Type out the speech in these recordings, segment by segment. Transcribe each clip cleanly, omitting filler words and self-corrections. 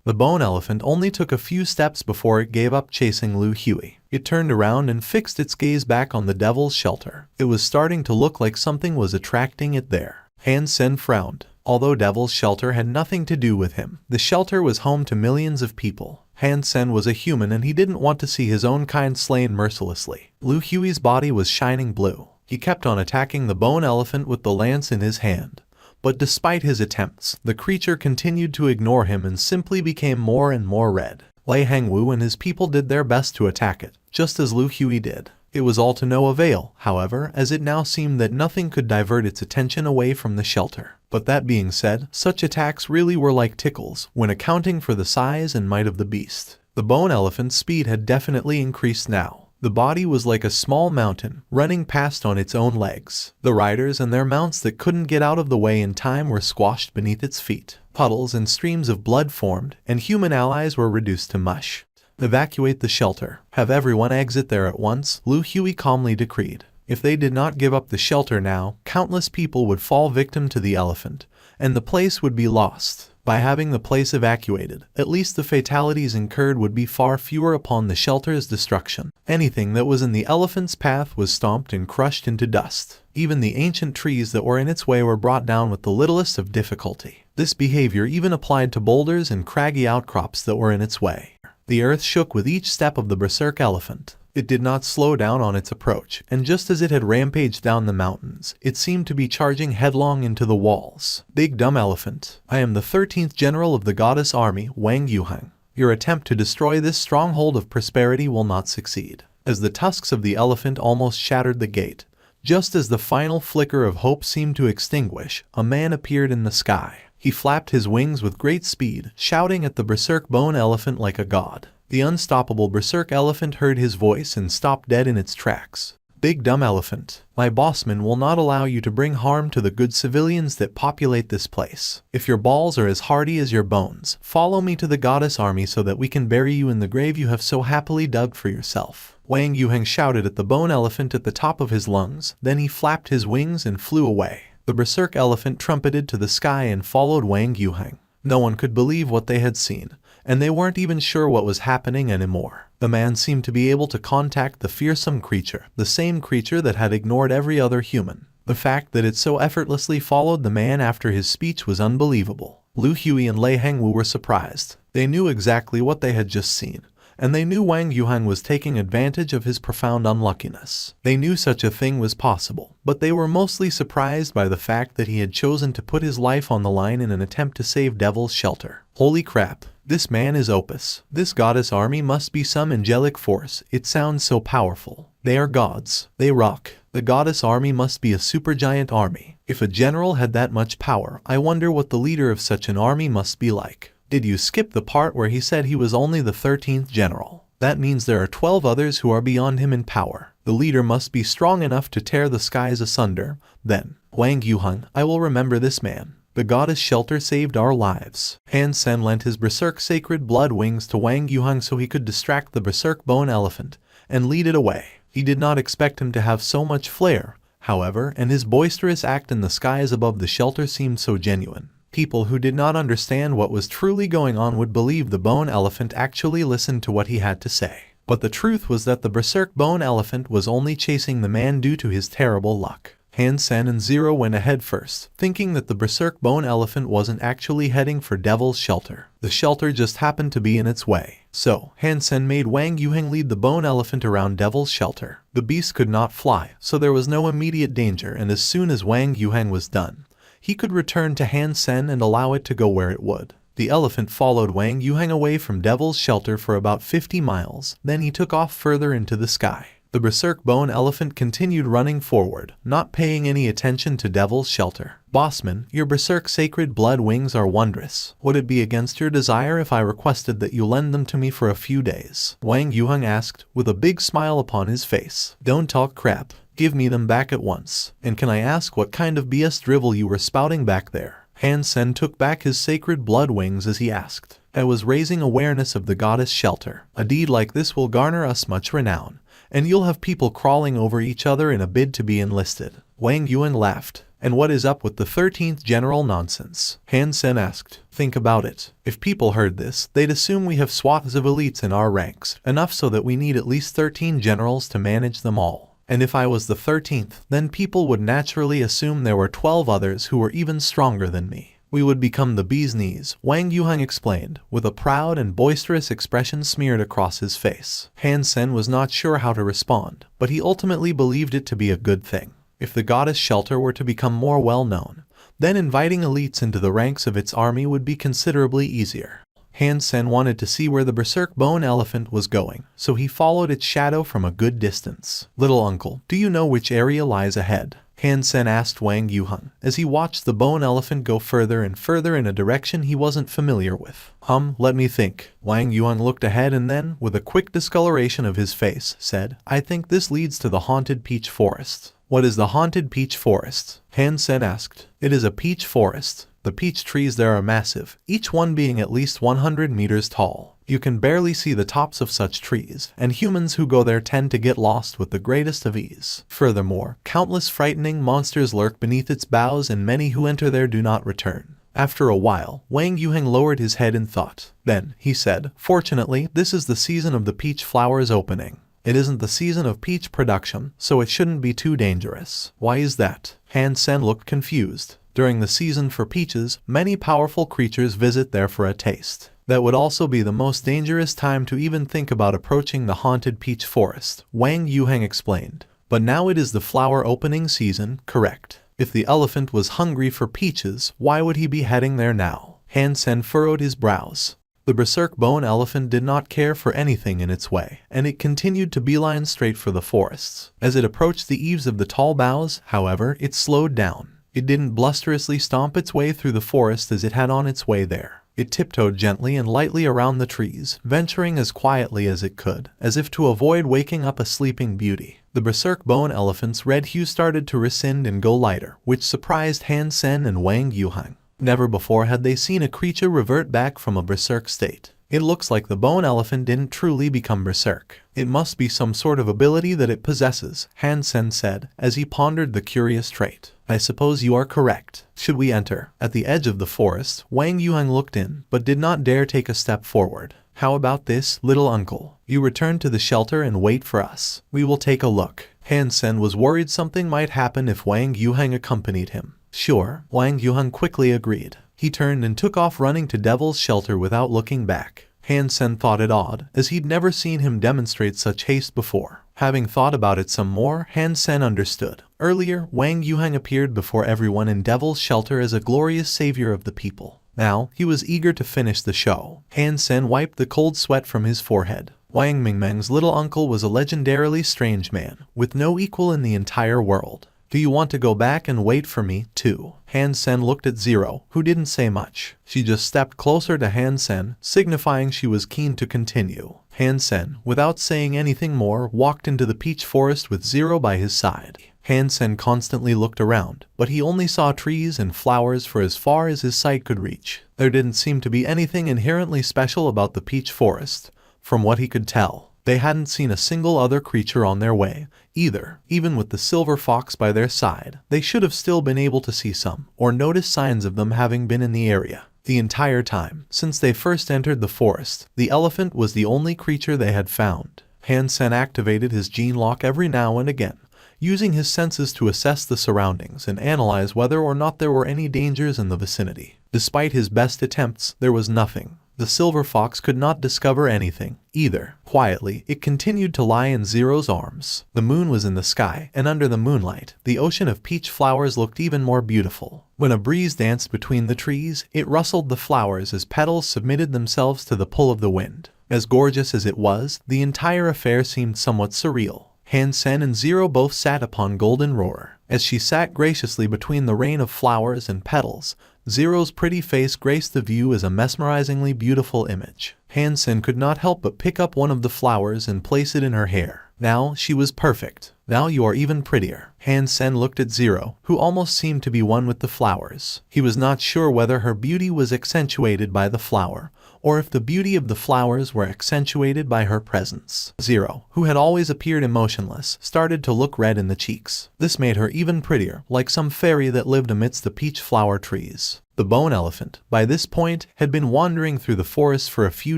The bone elephant only took a few steps before it gave up chasing Lu Hui. It turned around and fixed its gaze back on the devil's shelter. It was starting to look like something was attracting it there. Han Sen frowned. Although Devil's Shelter had nothing to do with him, the shelter was home to millions of people. Han Sen was a human and he didn't want to see his own kind slain mercilessly. Lu Hui's body was shining blue. He kept on attacking the bone elephant with the lance in his hand. But despite his attempts, the creature continued to ignore him and simply became more and more red. Lei Hangwu and his people did their best to attack it, just as Lu Hui did. It was all to no avail, however, as it now seemed that nothing could divert its attention away from the shelter. But that being said, such attacks really were like tickles, when accounting for the size and might of the beast. The bone elephant's speed had definitely increased now. The body was like a small mountain, running past on its own legs. The riders and their mounts that couldn't get out of the way in time were squashed beneath its feet. Puddles and streams of blood formed, and human allies were reduced to mush. Evacuate the shelter. Have everyone exit there at once, Lu Hui calmly decreed. If they did not give up the shelter now, countless people would fall victim to the elephant, and the place would be lost. By having the place evacuated, at least the fatalities incurred would be far fewer upon the shelter's destruction. Anything that was in the elephant's path was stomped and crushed into dust. Even the ancient trees that were in its way were brought down with the littlest of difficulty. This behavior even applied to boulders and craggy outcrops that were in its way. The earth shook with each step of the berserk elephant. It did not slow down on its approach, and just as it had rampaged down the mountains, it seemed to be charging headlong into the walls. Big dumb elephant. I am the 13th general of the goddess army, Wang Yuhang. Your attempt to destroy this stronghold of prosperity will not succeed. As the tusks of the elephant almost shattered the gate, just as the final flicker of hope seemed to extinguish, a man appeared in the sky. He flapped his wings with great speed, shouting at the berserk bone elephant like a god. The unstoppable berserk elephant heard his voice and stopped dead in its tracks. Big dumb elephant, my bossman will not allow you to bring harm to the good civilians that populate this place. If your balls are as hardy as your bones, follow me to the goddess army so that we can bury you in the grave you have so happily dug for yourself. Wang Yuheng shouted at the bone elephant at the top of his lungs, then he flapped his wings and flew away. The berserk elephant trumpeted to the sky and followed Wang Yuheng. No one could believe what they had seen, and they weren't even sure what was happening anymore. The man seemed to be able to contact the fearsome creature, the same creature that had ignored every other human. The fact that it so effortlessly followed the man after his speech was unbelievable. Lu Hui and Lei Hangwu were surprised. They knew exactly what they had just seen, and they knew Wang Yuhang was taking advantage of his profound unluckiness. They knew such a thing was possible, but they were mostly surprised by the fact that he had chosen to put his life on the line in an attempt to save Devil's Shelter. Holy crap, this man is Opus. This goddess army must be some angelic force, it sounds so powerful. They are gods. They rock. The goddess army must be a supergiant army. If a general had that much power, I wonder what the leader of such an army must be like. Did you skip the part where he said he was only the 13th general? That means there are 12 others who are beyond him in power. The leader must be strong enough to tear the skies asunder. Then, Wang Yuhang, I will remember this man. The goddess shelter saved our lives. Han Sen lent his berserk sacred blood wings to Wang Yuhang so he could distract the berserk bone elephant and lead it away. He did not expect him to have so much flair, however, and his boisterous act in the skies above the shelter seemed so genuine. People who did not understand what was truly going on would believe the bone elephant actually listened to what he had to say. But the truth was that the berserk bone elephant was only chasing the man due to his terrible luck. Han Sen and Zero went ahead first, thinking that the berserk bone elephant wasn't actually heading for Devil's Shelter. The shelter just happened to be in its way. So, Han Sen made Wang Yuheng lead the bone elephant around Devil's Shelter. The beast could not fly, so there was no immediate danger, and as soon as Wang Yuheng was done, he could return to Han Sen and allow it to go where it would. The elephant followed Wang Yuheng away from Devil's Shelter for about 50 miles, then he took off further into the sky. The berserk bone elephant continued running forward, not paying any attention to Devil's Shelter. Bossman, your berserk sacred blood wings are wondrous. Would it be against your desire if I requested that you lend them to me for a few days? Wang Yuheng asked, with a big smile upon his face. Don't talk crap. Give me them back at once. And can I ask what kind of BS drivel you were spouting back there? Han Sen took back his sacred blood wings as he asked. I was raising awareness of the goddess shelter. A deed like this will garner us much renown, and you'll have people crawling over each other in a bid to be enlisted. Wang Yuan laughed. And what is up with the 13th general nonsense? Han Sen asked. Think about it. If people heard this, they'd assume we have swaths of elites in our ranks, enough so that we need at least 13 generals to manage them all. And if I was the 13th, then people would naturally assume there were 12 others who were even stronger than me. We would become the bee's knees, Wang Yuheng explained, with a proud and boisterous expression smeared across his face. Han Sen was not sure how to respond, but he ultimately believed it to be a good thing. If the goddess shelter were to become more well-known, then inviting elites into the ranks of its army would be considerably easier. Han Sen wanted to see where the berserk bone elephant was going, so he followed its shadow from a good distance. Little uncle, do you know which area lies ahead? Han Sen asked Wang Yuheng, as he watched the bone elephant go further and further in a direction he wasn't familiar with. Let me think. Wang Yuheng looked ahead and then, with a quick discoloration of his face, said, I think this leads to the haunted peach forest. What is the haunted peach forest? Han Sen asked. It is a peach forest. The peach trees there are massive, each one being at least 100 meters tall. You can barely see the tops of such trees, and humans who go there tend to get lost with the greatest of ease. Furthermore, countless frightening monsters lurk beneath its boughs and many who enter there do not return. After a while, Wang Yuheng lowered his head in thought. Then, he said, fortunately, this is the season of the peach flowers opening. It isn't the season of peach production, so it shouldn't be too dangerous. Why is that? Han Sen looked confused. During the season for peaches, many powerful creatures visit there for a taste. That would also be the most dangerous time to even think about approaching the haunted peach forest, Wang Yuheng explained. But now it is the flower opening season, correct? If the elephant was hungry for peaches, why would he be heading there now? Han Sen furrowed his brows. The berserk bone elephant did not care for anything in its way, and it continued to beeline straight for the forests. As it approached the eaves of the tall boughs, however, it slowed down. It didn't blusterously stomp its way through the forest as it had on its way there. It tiptoed gently and lightly around the trees, venturing as quietly as it could, as if to avoid waking up a sleeping beauty. The berserk bone elephant's red hue started to rescind and go lighter, which surprised Han Sen and Wang Yuheng. Never before had they seen a creature revert back from a berserk state. It looks like the bone elephant didn't truly become berserk. It must be some sort of ability that it possesses, Han Sen said, as he pondered the curious trait. I suppose you are correct. Should we enter? At the edge of the forest, Wang Yuheng looked in, but did not dare take a step forward. How about this, little uncle? You return to the shelter and wait for us. We will take a look. Han Sen was worried something might happen if Wang Yuheng accompanied him. Sure, Wang Yuheng quickly agreed. He turned and took off running to Devil's Shelter without looking back. Han Sen thought it odd, as he'd never seen him demonstrate such haste before. Having thought about it some more, Han Sen understood. Earlier, Wang Yuheng appeared before everyone in Devil's Shelter as a glorious savior of the people. Now, he was eager to finish the show. Han Sen wiped the cold sweat from his forehead. Wang Mingmeng's little uncle was a legendarily strange man, with no equal in the entire world. Do you want to go back and wait for me, too? Han Sen looked at Zero, who didn't say much. She just stepped closer to Han Sen, signifying she was keen to continue. Han Sen, without saying anything more, walked into the peach forest with Zero by his side. Han Sen constantly looked around, but he only saw trees and flowers for as far as his sight could reach. There didn't seem to be anything inherently special about the peach forest. From what he could tell, they hadn't seen a single other creature on their way, either. Even with the silver fox by their side, they should have still been able to see some, or notice signs of them having been in the area. The entire time, since they first entered the forest, the elephant was the only creature they had found. Han Sen activated his gene lock every now and again, using his senses to assess the surroundings and analyze whether or not there were any dangers in the vicinity. Despite his best attempts, there was nothing. The silver fox could not discover anything, either. Quietly, it continued to lie in Zero's arms. The moon was in the sky, and under the moonlight, the ocean of peach flowers looked even more beautiful. When a breeze danced between the trees, it rustled the flowers as petals submitted themselves to the pull of the wind. As gorgeous as it was, the entire affair seemed somewhat surreal. Han Sen and Zero both sat upon Golden Roar. As she sat graciously between the rain of flowers and petals, Zero's pretty face graced the view as a mesmerizingly beautiful image. Han Sen could not help but pick up one of the flowers and place it in her hair. Now she was perfect. Now you are even prettier. Han Sen looked at Zero, who almost seemed to be one with the flowers. He was not sure whether her beauty was accentuated by the flower, or if the beauty of the flowers were accentuated by her presence. Zero, who had always appeared emotionless, started to look red in the cheeks. This made her even prettier, like some fairy that lived amidst the peach flower trees. The bone elephant, by this point, had been wandering through the forest for a few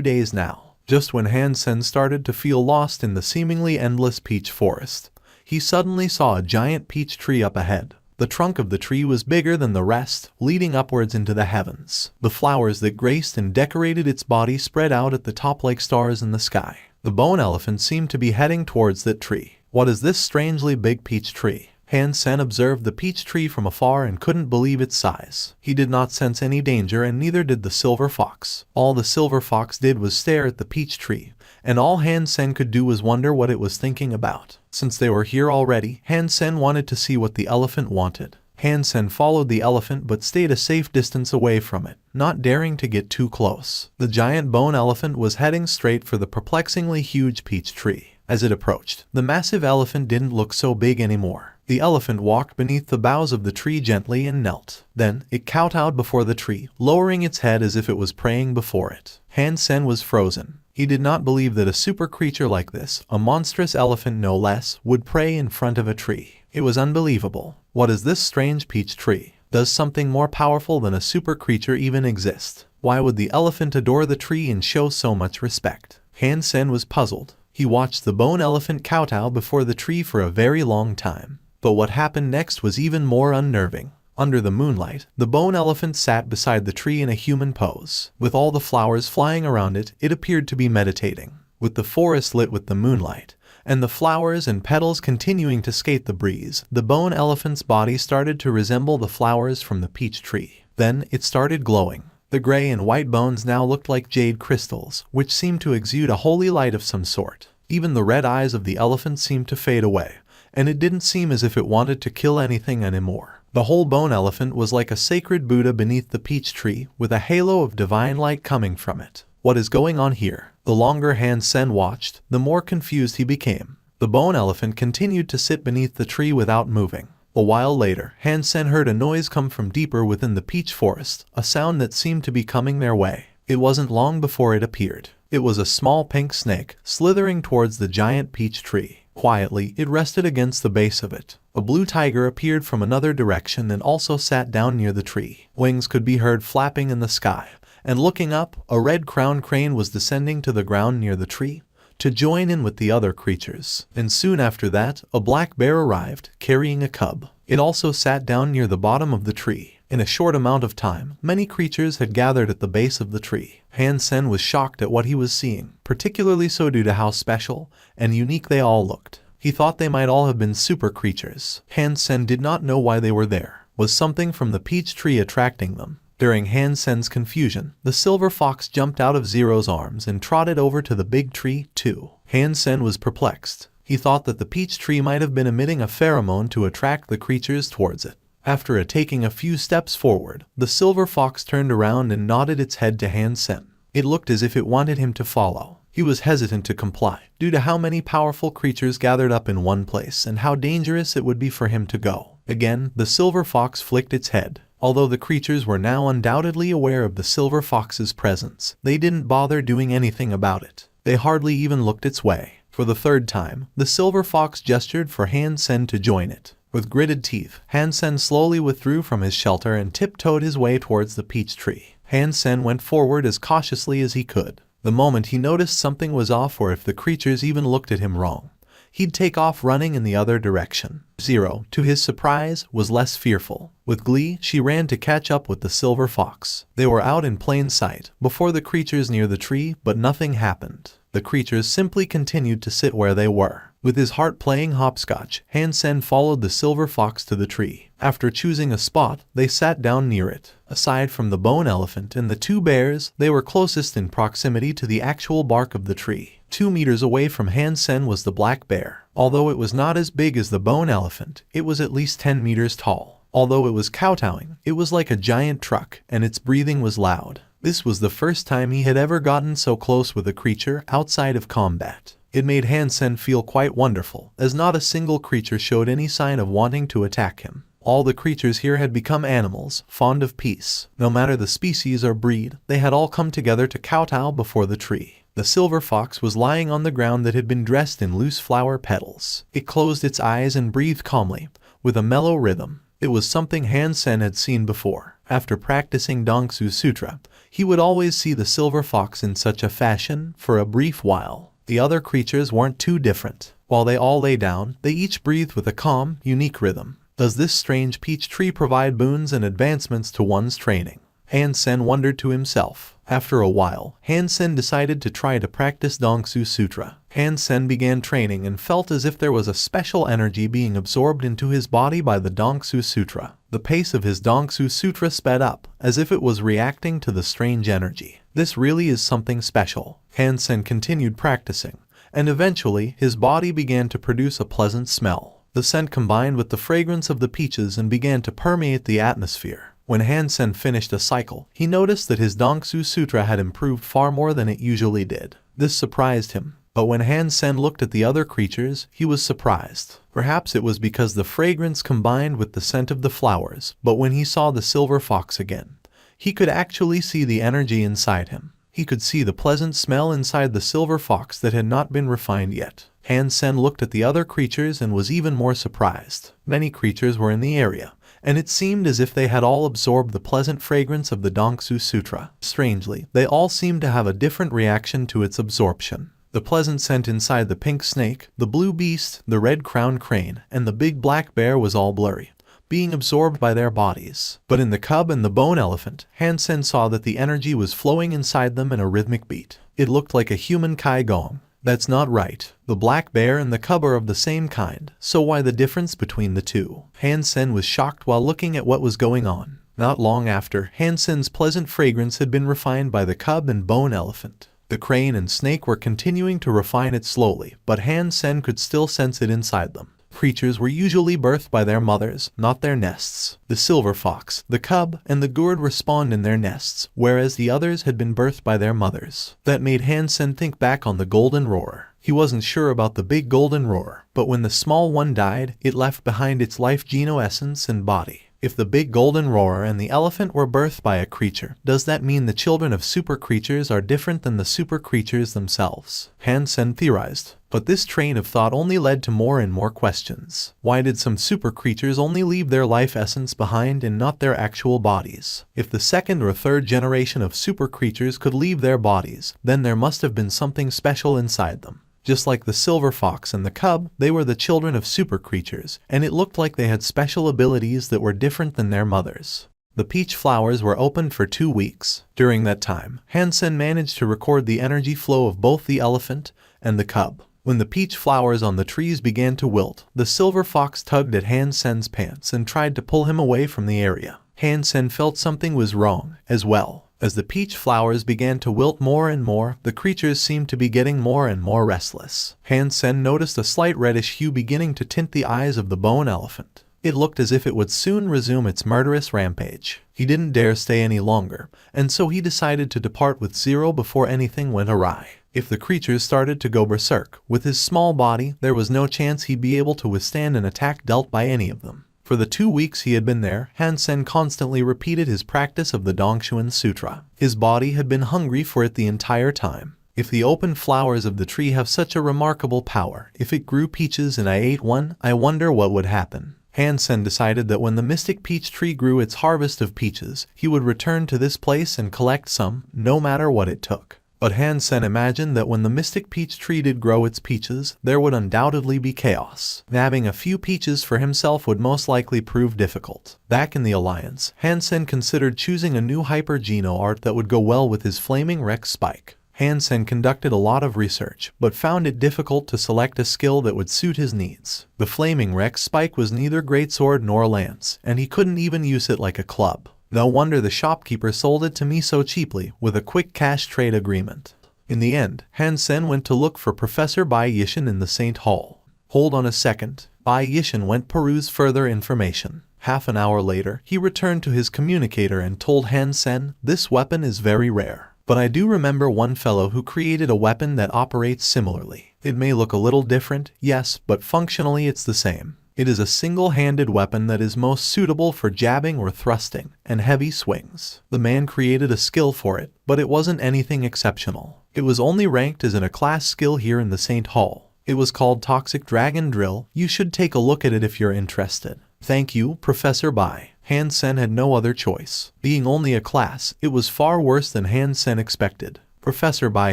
days now. Just when Han Sen started to feel lost in the seemingly endless peach forest, he suddenly saw a giant peach tree up ahead. The trunk of the tree was bigger than the rest, leading upwards into the heavens. The flowers that graced and decorated its body spread out at the top like stars in the sky. The bone elephant seemed to be heading towards that tree. What is this strangely big peach tree? Han Sen observed the peach tree from afar and couldn't believe its size. He did not sense any danger, and neither did the silver fox. All the silver fox did was stare at the peach tree, and all Han Sen could do was wonder what it was thinking about. Since they were here already, Han Sen wanted to see what the elephant wanted. Han Sen followed the elephant but stayed a safe distance away from it, not daring to get too close. The giant bone elephant was heading straight for the perplexingly huge peach tree. As it approached, the massive elephant didn't look so big anymore. The elephant walked beneath the boughs of the tree gently and knelt. Then, it kowtowed before the tree, lowering its head as if it was praying before it. Han Sen was frozen. He did not believe that a super creature like this, a monstrous elephant no less, would pray in front of a tree. It was unbelievable. What is this strange peach tree? Does something more powerful than a super creature even exist? Why would the elephant adore the tree and show so much respect? Han Sen was puzzled. He watched the bone elephant kowtow before the tree for a very long time. But what happened next was even more unnerving. Under the moonlight, the bone elephant sat beside the tree in a human pose. With all the flowers flying around it, it appeared to be meditating. With the forest lit with the moonlight, and the flowers and petals continuing to skate the breeze, the bone elephant's body started to resemble the flowers from the peach tree. Then, it started glowing. The gray and white bones now looked like jade crystals, which seemed to exude a holy light of some sort. Even the red eyes of the elephant seemed to fade away, and it didn't seem as if it wanted to kill anything anymore. The whole bone elephant was like a sacred Buddha beneath the peach tree, with a halo of divine light coming from it. What is going on here? The longer Han Sen watched, the more confused he became. The bone elephant continued to sit beneath the tree without moving. A while later, Han Sen heard a noise come from deeper within the peach forest, a sound that seemed to be coming their way. It wasn't long before it appeared. It was a small pink snake, slithering towards the giant peach tree. Quietly, it rested against the base of it. A blue tiger appeared from another direction and also sat down near the tree. Wings could be heard flapping in the sky, and looking up, a red-crowned crane was descending to the ground near the tree to join in with the other creatures. And soon after that, a black bear arrived, carrying a cub. It also sat down near the bottom of the tree. In a short amount of time, many creatures had gathered at the base of the tree. Han Sen was shocked at what he was seeing, particularly so due to how special and unique they all looked. He thought they might all have been super creatures. Han Sen did not know why they were there. Was something from the peach tree attracting them? During Han Sen's confusion, the silver fox jumped out of Zero's arms and trotted over to the big tree, too. Han Sen was perplexed. He thought that the peach tree might have been emitting a pheromone to attract the creatures towards it. After taking a few steps forward, the silver fox turned around and nodded its head to Han Sen. It looked as if it wanted him to follow. He was hesitant to comply, due to how many powerful creatures gathered up in one place and how dangerous it would be for him to go. Again, the silver fox flicked its head. Although the creatures were now undoubtedly aware of the silver fox's presence, they didn't bother doing anything about it. They hardly even looked its way. For the third time, the silver fox gestured for Han Sen to join it. With gritted teeth, Han Sen slowly withdrew from his shelter and tiptoed his way towards the peach tree. Han Sen went forward as cautiously as he could. The moment he noticed something was off, or if the creatures even looked at him wrong, he'd take off running in the other direction. Zero, to his surprise, was less fearful. With glee, she ran to catch up with the silver fox. They were out in plain sight, before the creatures near the tree, but nothing happened. The creatures simply continued to sit where they were. With his heart playing hopscotch, Han Sen followed the silver fox to the tree. After choosing a spot, they sat down near it. Aside from the bone elephant and the two bears, they were closest in proximity to the actual bark of the tree. 2 meters away from Han Sen was the black bear. Although it was not as big as the bone elephant, it was at least 10 meters tall. Although it was kowtowing, it was like a giant truck, and its breathing was loud. This was the first time he had ever gotten so close with a creature outside of combat. It made Han Sen feel quite wonderful, as not a single creature showed any sign of wanting to attack him. All the creatures here had become animals, fond of peace. No matter the species or breed, they had all come together to kowtow before the tree. The silver fox was lying on the ground that had been dressed in loose flower petals. It closed its eyes and breathed calmly, with a mellow rhythm. It was something Han Sen had seen before. After practicing Dongsu Sutra, he would always see the silver fox in such a fashion for a brief while. The other creatures weren't too different. While they all lay down, they each breathed with a calm, unique rhythm. Does this strange peach tree provide boons and advancements to one's training? Han Sen wondered to himself. After a while, Han Sen decided to try to practice Dongsu Sutra. Han Sen began training and felt as if there was a special energy being absorbed into his body by the Dongsu Sutra. The pace of his Dongsu Sutra sped up, as if it was reacting to the strange energy. This really is something special. Han Sen continued practicing, and eventually his body began to produce a pleasant smell. The scent combined with the fragrance of the peaches and began to permeate the atmosphere. When Han Sen finished a cycle, he noticed that his Dongsu Sutra had improved far more than it usually did. This surprised him. But when Han Sen looked at the other creatures, he was surprised. Perhaps it was because the fragrance combined with the scent of the flowers, but when he saw the silver fox again, he could actually see the energy inside him. He could see the pleasant smell inside the silver fox that had not been refined yet. Han Sen looked at the other creatures and was even more surprised. Many creatures were in the area, and it seemed as if they had all absorbed the pleasant fragrance of the Dongsu Sutra. Strangely, they all seemed to have a different reaction to its absorption. The pleasant scent inside the pink snake, the blue beast, the red-crowned crane, and the big black bear was all blurry, being absorbed by their bodies. But in the cub and the bone elephant, Han Sen saw that the energy was flowing inside them in a rhythmic beat. It looked like a human kai gong. That's not right. The black bear and the cub are of the same kind, so why the difference between the two? Han Sen was shocked while looking at what was going on. Not long after, Han Sen's pleasant fragrance had been refined by the cub and bone elephant. The crane and snake were continuing to refine it slowly, but Han Sen could still sense it inside them. Creatures were usually birthed by their mothers, not their nests. The silver fox, the cub, and the gourd were spawned in their nests, whereas the others had been birthed by their mothers. That made Han Sen think back on the golden roar. He wasn't sure about the big golden roar, but when the small one died, it left behind its life geno essence and body. If the big golden roar and the elephant were birthed by a creature, does that mean the children of super creatures are different than the super creatures themselves? Han Sen theorized. But this train of thought only led to more and more questions. Why did some super creatures only leave their life essence behind and not their actual bodies? If the second or third generation of super creatures could leave their bodies, then there must have been something special inside them. Just like the silver fox and the cub, they were the children of super creatures, and it looked like they had special abilities that were different than their mothers. The peach flowers were opened for 2 weeks. During that time, Han Sen managed to record the energy flow of both the elephant and the cub. When the peach flowers on the trees began to wilt, the silver fox tugged at Han Sen's pants and tried to pull him away from the area. Han Sen felt something was wrong, as well. As the peach flowers began to wilt more and more, the creatures seemed to be getting more and more restless. Han Sen noticed a slight reddish hue beginning to tint the eyes of the bone elephant. It looked as if it would soon resume its murderous rampage. He didn't dare stay any longer, and so he decided to depart with Zero before anything went awry. If the creatures started to go berserk, with his small body, there was no chance he'd be able to withstand an attack dealt by any of them. For the 2 weeks he had been there, Han Sen constantly repeated his practice of the Dongsuan Sutra. His body had been hungry for it the entire time. If the open flowers of the tree have such a remarkable power, if it grew peaches and I ate one, I wonder what would happen. Han Sen decided that when the mystic peach tree grew its harvest of peaches, he would return to this place and collect some, no matter what it took. But Han Sen imagined that when the mystic peach tree did grow its peaches, there would undoubtedly be chaos. Nabbing a few peaches for himself would most likely prove difficult. Back in the Alliance, Han Sen considered choosing a new hyper-geno art that would go well with his flaming Rex spike. Han Sen conducted a lot of research, but found it difficult to select a skill that would suit his needs. The flaming Rex spike was neither greatsword nor lance, and he couldn't even use it like a club. No wonder the shopkeeper sold it to me so cheaply, with a quick cash trade agreement. In the end, Han Sen went to look for Professor Bai Yishan in the Saint Hall. Hold on a second. Bai Yishan went peruse further information. Half an hour later, he returned to his communicator and told Han Sen, "This weapon is very rare. But I do remember one fellow who created a weapon that operates similarly. It may look a little different, yes, but functionally it's the same. It is a single-handed weapon that is most suitable for jabbing or thrusting, and heavy swings. The man created a skill for it, but it wasn't anything exceptional. It was only ranked as a class skill here in the St. Hall. It was called Toxic Dragon Drill. You should take a look at it if you're interested. Thank you, Professor Bai. Han Sen had no other choice. Being only a class, it was far worse than Han Sen expected. Professor Bai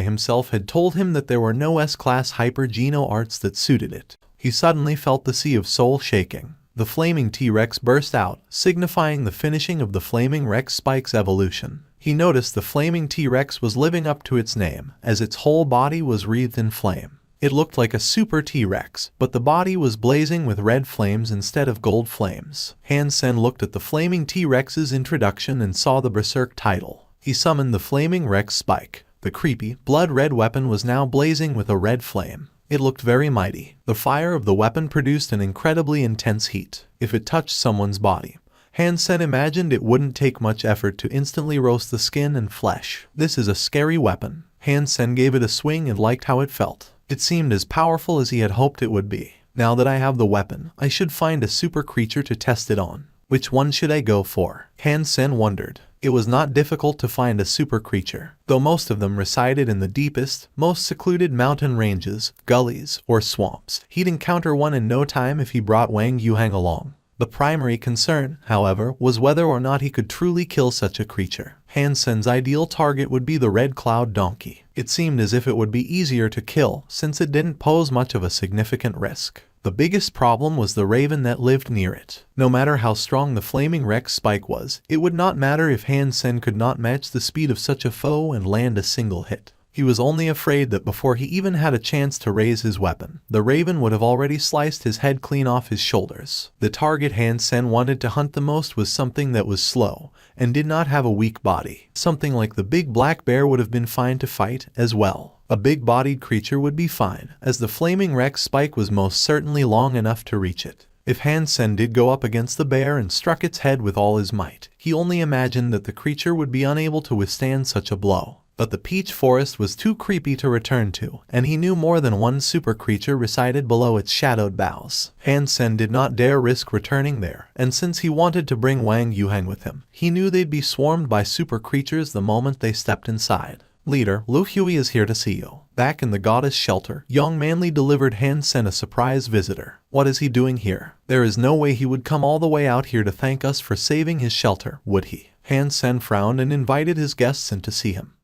himself had told him that there were no S-class hyper-geno arts that suited it. He suddenly felt the Sea of Soul shaking. The flaming T-Rex burst out, signifying the finishing of the Flaming Rex Spike's evolution. He noticed the flaming T-Rex was living up to its name, as its whole body was wreathed in flame. It looked like a super T-Rex, but the body was blazing with red flames instead of gold flames. Han Sen looked at the flaming T-Rex's introduction and saw the Berserk title. He summoned the Flaming Rex Spike. The creepy, blood-red weapon was now blazing with a red flame. It looked very mighty. The fire of the weapon produced an incredibly intense heat. If it touched someone's body, Han Sen imagined it wouldn't take much effort to instantly roast the skin and flesh. This is a scary weapon. Han Sen gave it a swing and liked how it felt. It seemed as powerful as he had hoped it would be. Now that I have the weapon, I should find a super creature to test it on. Which one should I go for? Han Sen wondered. It was not difficult to find a super creature, though most of them resided in the deepest, most secluded mountain ranges, gullies, or swamps. He'd encounter one in no time if he brought Wang Yuhang along. The primary concern, however, was whether or not he could truly kill such a creature. Han Sen's ideal target would be the Red Cloud Donkey. It seemed as if it would be easier to kill since it didn't pose much of a significant risk. The biggest problem was the raven that lived near it. No matter how strong the Flaming Rex Spike was, it would not matter if Han Sen could not match the speed of such a foe and land a single hit. He was only afraid that before he even had a chance to raise his weapon, the raven would have already sliced his head clean off his shoulders. The target Han Sen wanted to hunt the most was something that was slow and did not have a weak body. Something like the big black bear would have been fine to fight as well. A big-bodied creature would be fine, as the Flaming Rex Spike was most certainly long enough to reach it. If Han Sen did go up against the bear and struck its head with all his might, he only imagined that the creature would be unable to withstand such a blow. But the peach forest was too creepy to return to, and he knew more than one super creature resided below its shadowed boughs. Han Sen did not dare risk returning there, and since he wanted to bring Wang Yuhang with him, he knew they'd be swarmed by super creatures the moment they stepped inside. Leader, Lu Hui is here to see you. Back in the goddess shelter, Young Manly delivered Han Sen a surprise visitor. What is he doing here? There is no way he would come all the way out here to thank us for saving his shelter, would he? Han Sen frowned and invited his guests in to see him.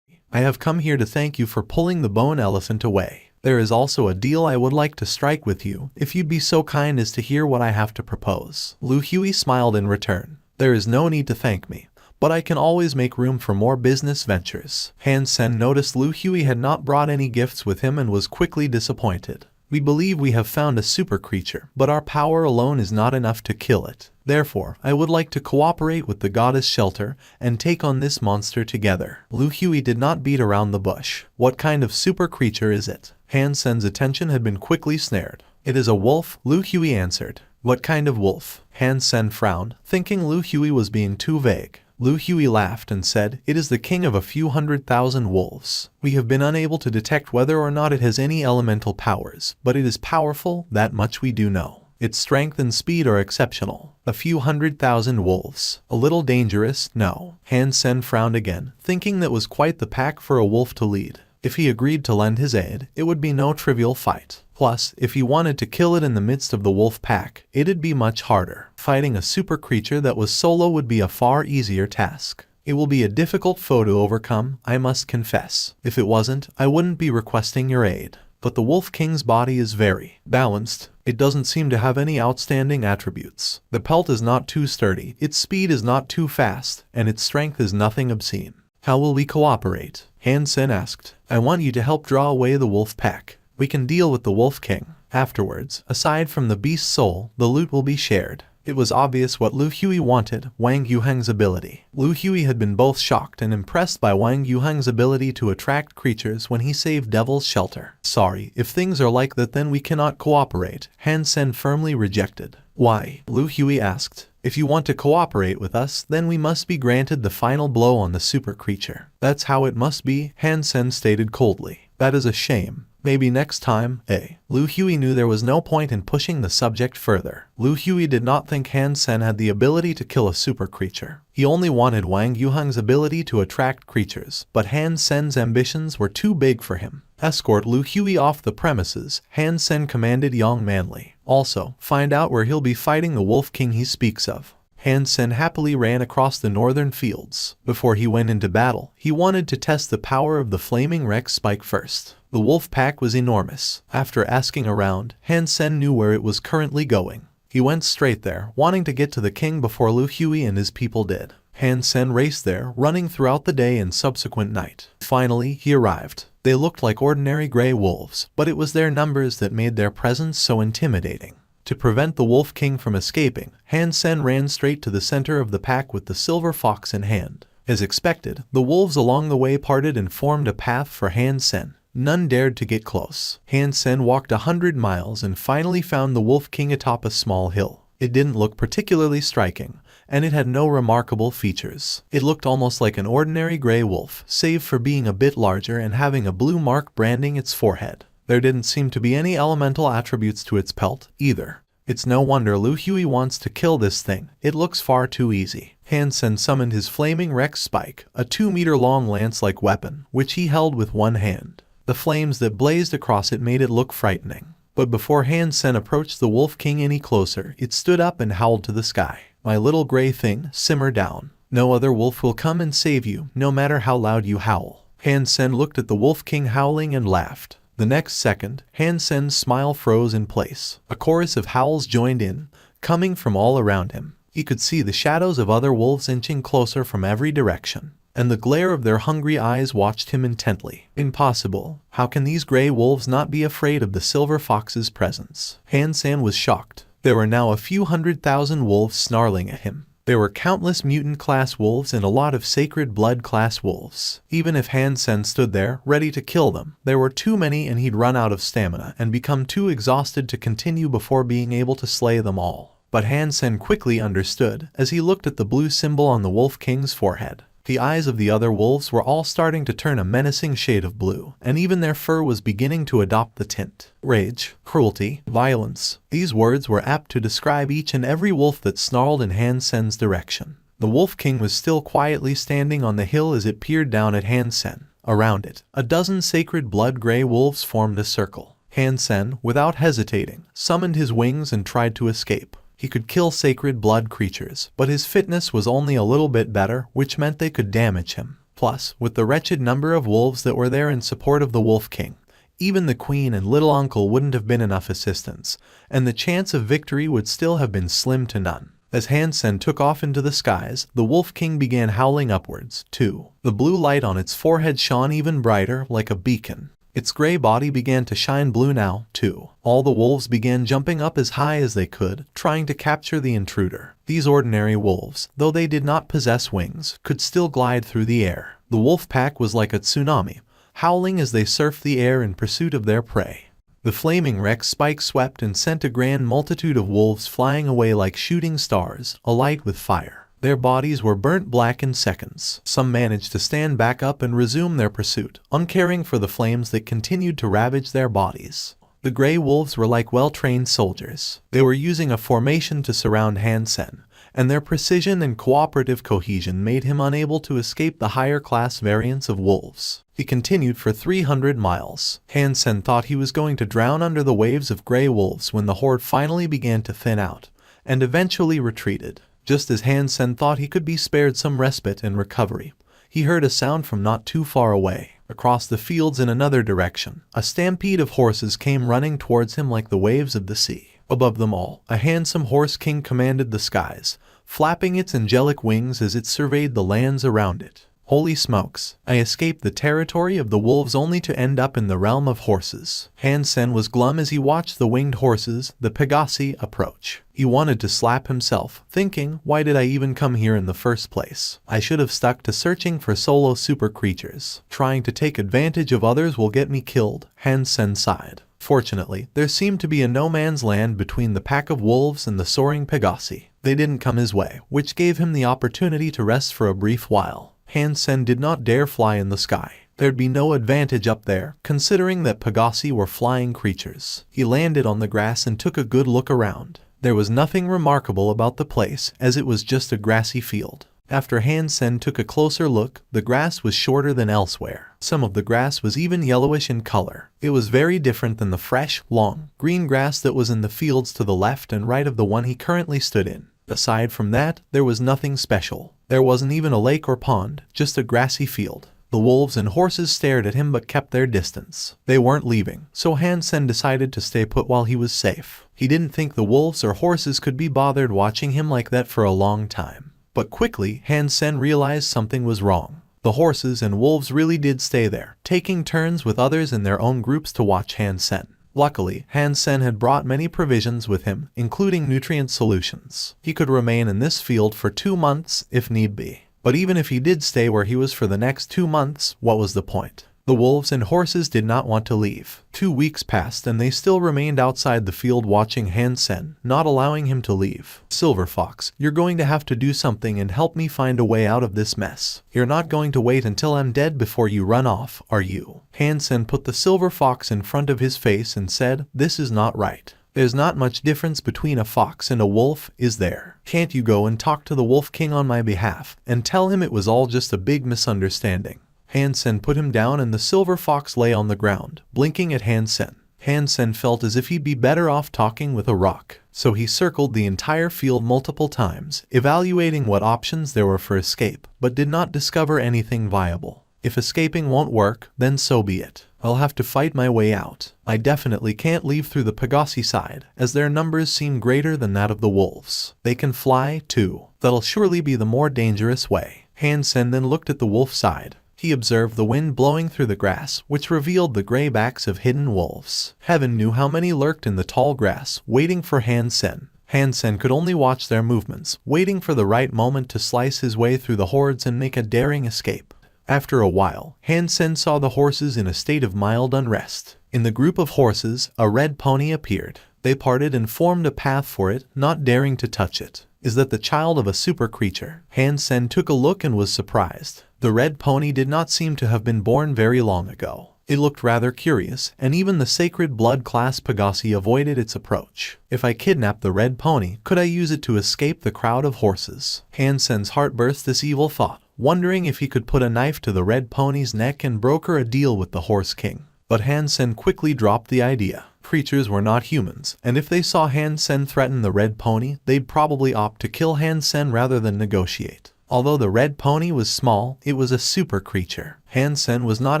I have come here to thank you for pulling the bone elephant away. There is also a deal I would like to strike with you, if you'd be so kind as to hear what I have to propose. Lu Hui smiled in return. There is no need to thank me, but I can always make room for more business ventures. Han Sen noticed Lu Hui had not brought any gifts with him and was quickly disappointed. We believe we have found a super creature, but our power alone is not enough to kill it. Therefore, I would like to cooperate with the goddess shelter and take on this monster together. Lu Hui did not beat around the bush. What kind of super creature is it? Han Sen's attention had been quickly snared. It is a wolf, Lu Hui answered. What kind of wolf? Han Sen frowned, thinking Lu Hui was being too vague. Lu Hui laughed and said, it is the king of a few 100,000 wolves. We have been unable to detect whether or not it has any elemental powers, but it is powerful, that much we do know. Its strength and speed are exceptional. A few 100,000 wolves. A little dangerous, no. Han Sen frowned again, thinking that was quite the pack for a wolf to lead. If he agreed to lend his aid, it would be no trivial fight. Plus, if he wanted to kill it in the midst of the wolf pack, it'd be much harder. Fighting a super creature that was solo would be a far easier task. It will be a difficult foe to overcome, I must confess. If it wasn't, I wouldn't be requesting your aid. But the Wolf King's body is very balanced. It doesn't seem to have any outstanding attributes. The pelt is not too sturdy, its speed is not too fast, and its strength is nothing obscene. How will we cooperate? Han Sen asked. I want you to help draw away the wolf pack. We can deal with the Wolf King. Afterwards, aside from the beast's soul, the loot will be shared. It was obvious what Lu Hui wanted, Wang Yuhang's ability. Lu Hui had been both shocked and impressed by Wang Yuhang's ability to attract creatures when he saved Devil's Shelter. Sorry, if things are like that then we cannot cooperate, Han Sen firmly rejected. Why? Lu Hui asked. If you want to cooperate with us, then we must be granted the final blow on the super creature. That's how it must be, Han Sen stated coldly. That is a shame. Maybe next time, Lu Hui knew there was no point in pushing the subject further. Lu Hui did not think Han Sen had the ability to kill a super creature. He only wanted Wang Yuheng's ability to attract creatures, but Han Sen's ambitions were too big for him. Escort Lu Hui off the premises, Han Sen commanded Yang Manli. Also, find out where he'll be fighting the Wolf King he speaks of. Han Sen happily ran across the northern fields. Before he went into battle, he wanted to test the power of the flaming Rex spike first. The wolf pack was enormous. After asking around, Han Sen knew where it was currently going. He went straight there, wanting to get to the king before Lu Hui and his people did. Han Sen raced there, running throughout the day and subsequent night. Finally, he arrived. They looked like ordinary gray wolves, but it was their numbers that made their presence so intimidating. To prevent the Wolf King from escaping, Han Sen ran straight to the center of the pack with the silver fox in hand. As expected, the wolves along the way parted and formed a path for Han Sen. None dared to get close. Han Sen walked 100 miles and finally found the Wolf King atop a small hill. It didn't look particularly striking, and it had no remarkable features. It looked almost like an ordinary gray wolf, save for being a bit larger and having a blue mark branding its forehead. There didn't seem to be any elemental attributes to its pelt, either. It's no wonder Lu Hui wants to kill this thing. It looks far too easy. Han Sen summoned his flaming Rex spike, a 2-meter-long lance-like weapon, which he held with one hand. The flames that blazed across it made it look frightening. But before Han Sen approached the Wolf King any closer, it stood up and howled to the sky. "My little gray thing, simmer down. No other wolf will come and save you, no matter how loud you howl." Han Sen looked at the Wolf King howling and laughed. The next second, Han Sen's smile froze in place. A chorus of howls joined in, coming from all around him. He could see the shadows of other wolves inching closer from every direction, and the glare of their hungry eyes watched him intently. Impossible. How can these gray wolves not be afraid of the silver fox's presence? Han Sen was shocked. There were now a few 100,000 wolves snarling at him. There were countless mutant-class wolves and a lot of sacred blood-class wolves. Even if Han Sen stood there, ready to kill them, there were too many and he'd run out of stamina and become too exhausted to continue before being able to slay them all. But Han Sen quickly understood as he looked at the blue symbol on the Wolf King's forehead. The eyes of the other wolves were all starting to turn a menacing shade of blue, and even their fur was beginning to adopt the tint. Rage, cruelty, violence. These words were apt to describe each and every wolf that snarled in Han Sen's direction. The Wolf King was still quietly standing on the hill as it peered down at Han Sen. Around it, a dozen sacred blood-gray wolves formed a circle. Han Sen, without hesitating, summoned his wings and tried to escape. He could kill sacred blood creatures, but his fitness was only a little bit better, which meant they could damage him. Plus, with the wretched number of wolves that were there in support of the Wolf King, even the queen and little uncle wouldn't have been enough assistance, and the chance of victory would still have been slim to none. As Han Sen took off into the skies, the Wolf King began howling upwards, too. The blue light on its forehead shone even brighter, like a beacon. Its gray body began to shine blue now, too. All the wolves began jumping up as high as they could, trying to capture the intruder. These ordinary wolves, though they did not possess wings, could still glide through the air. The wolf pack was like a tsunami, howling as they surfed the air in pursuit of their prey. The flaming Rex spike swept and sent a grand multitude of wolves flying away like shooting stars, alight with fire. Their bodies were burnt black in seconds. Some managed to stand back up and resume their pursuit, uncaring for the flames that continued to ravage their bodies. The gray wolves were like well-trained soldiers. They were using a formation to surround Han Sen, and their precision and cooperative cohesion made him unable to escape the higher-class variants of wolves. He continued for 300 miles. Han Sen thought he was going to drown under the waves of gray wolves when the horde finally began to thin out, and eventually retreated. Just as Han Sen thought he could be spared some respite and recovery, he heard a sound from not too far away. Across the fields in another direction, a stampede of horses came running towards him like the waves of the sea. Above them all, a handsome horse king commanded the skies, flapping its angelic wings as it surveyed the lands around it. Holy smokes, I escaped the territory of the wolves only to end up in the realm of horses. Han Sen was glum as he watched the winged horses, the Pegasi, approach. He wanted to slap himself, thinking, why did I even come here in the first place? I should have stuck to searching for solo super creatures. Trying to take advantage of others will get me killed, Han Sen sighed. Fortunately, there seemed to be a no-man's land between the pack of wolves and the soaring Pegasi. They didn't come his way, which gave him the opportunity to rest for a brief while. Han Sen did not dare fly in the sky. There'd be no advantage up there, considering that Pegasi were flying creatures. He landed on the grass and took a good look around. There was nothing remarkable about the place, as it was just a grassy field. After Han Sen took a closer look, the grass was shorter than elsewhere. Some of the grass was even yellowish in color. It was very different than the fresh, long, green grass that was in the fields to the left and right of the one he currently stood in. Aside from that, there was nothing special. There wasn't even a lake or pond, just a grassy field. The wolves and horses stared at him but kept their distance. They weren't leaving, so Han Sen decided to stay put while he was safe. He didn't think the wolves or horses could be bothered watching him like that for a long time. But quickly, Han Sen realized something was wrong. The horses and wolves really did stay there, taking turns with others in their own groups to watch Han Sen. Luckily, Han Sen had brought many provisions with him, including nutrient solutions. He could remain in this field for 2 months if need be. But even if he did stay where he was for the next 2 months, what was the point? The wolves and horses did not want to leave. 2 weeks passed and they still remained outside the field watching Han Sen, not allowing him to leave. Silver Fox, you're going to have to do something and help me find a way out of this mess. You're not going to wait until I'm dead before you run off, are you? Han Sen put the Silver Fox in front of his face and said, "This is not right. There's not much difference between a fox and a wolf, is there? Can't you go and talk to the Wolf King on my behalf and tell him it was all just a big misunderstanding?" Han Sen put him down and the Silver Fox lay on the ground, blinking at Han Sen. Han Sen felt as if he'd be better off talking with a rock, so he circled the entire field multiple times, evaluating what options there were for escape, but did not discover anything viable. If escaping won't work, then so be it. I'll have to fight my way out. I definitely can't leave through the Pegasi side, as their numbers seem greater than that of the wolves. They can fly, too. That'll surely be the more dangerous way. Han Sen then looked at the wolf side. He observed the wind blowing through the grass, which revealed the gray backs of hidden wolves. Heaven knew how many lurked in the tall grass, waiting for Han Sen. Han Sen could only watch their movements, waiting for the right moment to slice his way through the hordes and make a daring escape. After a while, Han Sen saw the horses in a state of mild unrest. In the group of horses, a red pony appeared. They parted and formed a path for it, not daring to touch it. Is that the child of a super creature? Han Sen took a look and was surprised. The red pony did not seem to have been born very long ago. It looked rather curious, and even the sacred blood class Pegasi avoided its approach. If I kidnap the red pony, could I use it to escape the crowd of horses? Han Sen's heart burst this evil thought, wondering if he could put a knife to the red pony's neck and broker a deal with the Horse King. But Han Sen quickly dropped the idea. Creatures were not humans, and if they saw Han Sen threaten the red pony, they'd probably opt to kill Han Sen rather than negotiate. Although the red pony was small, it was a super creature. Han Sen was not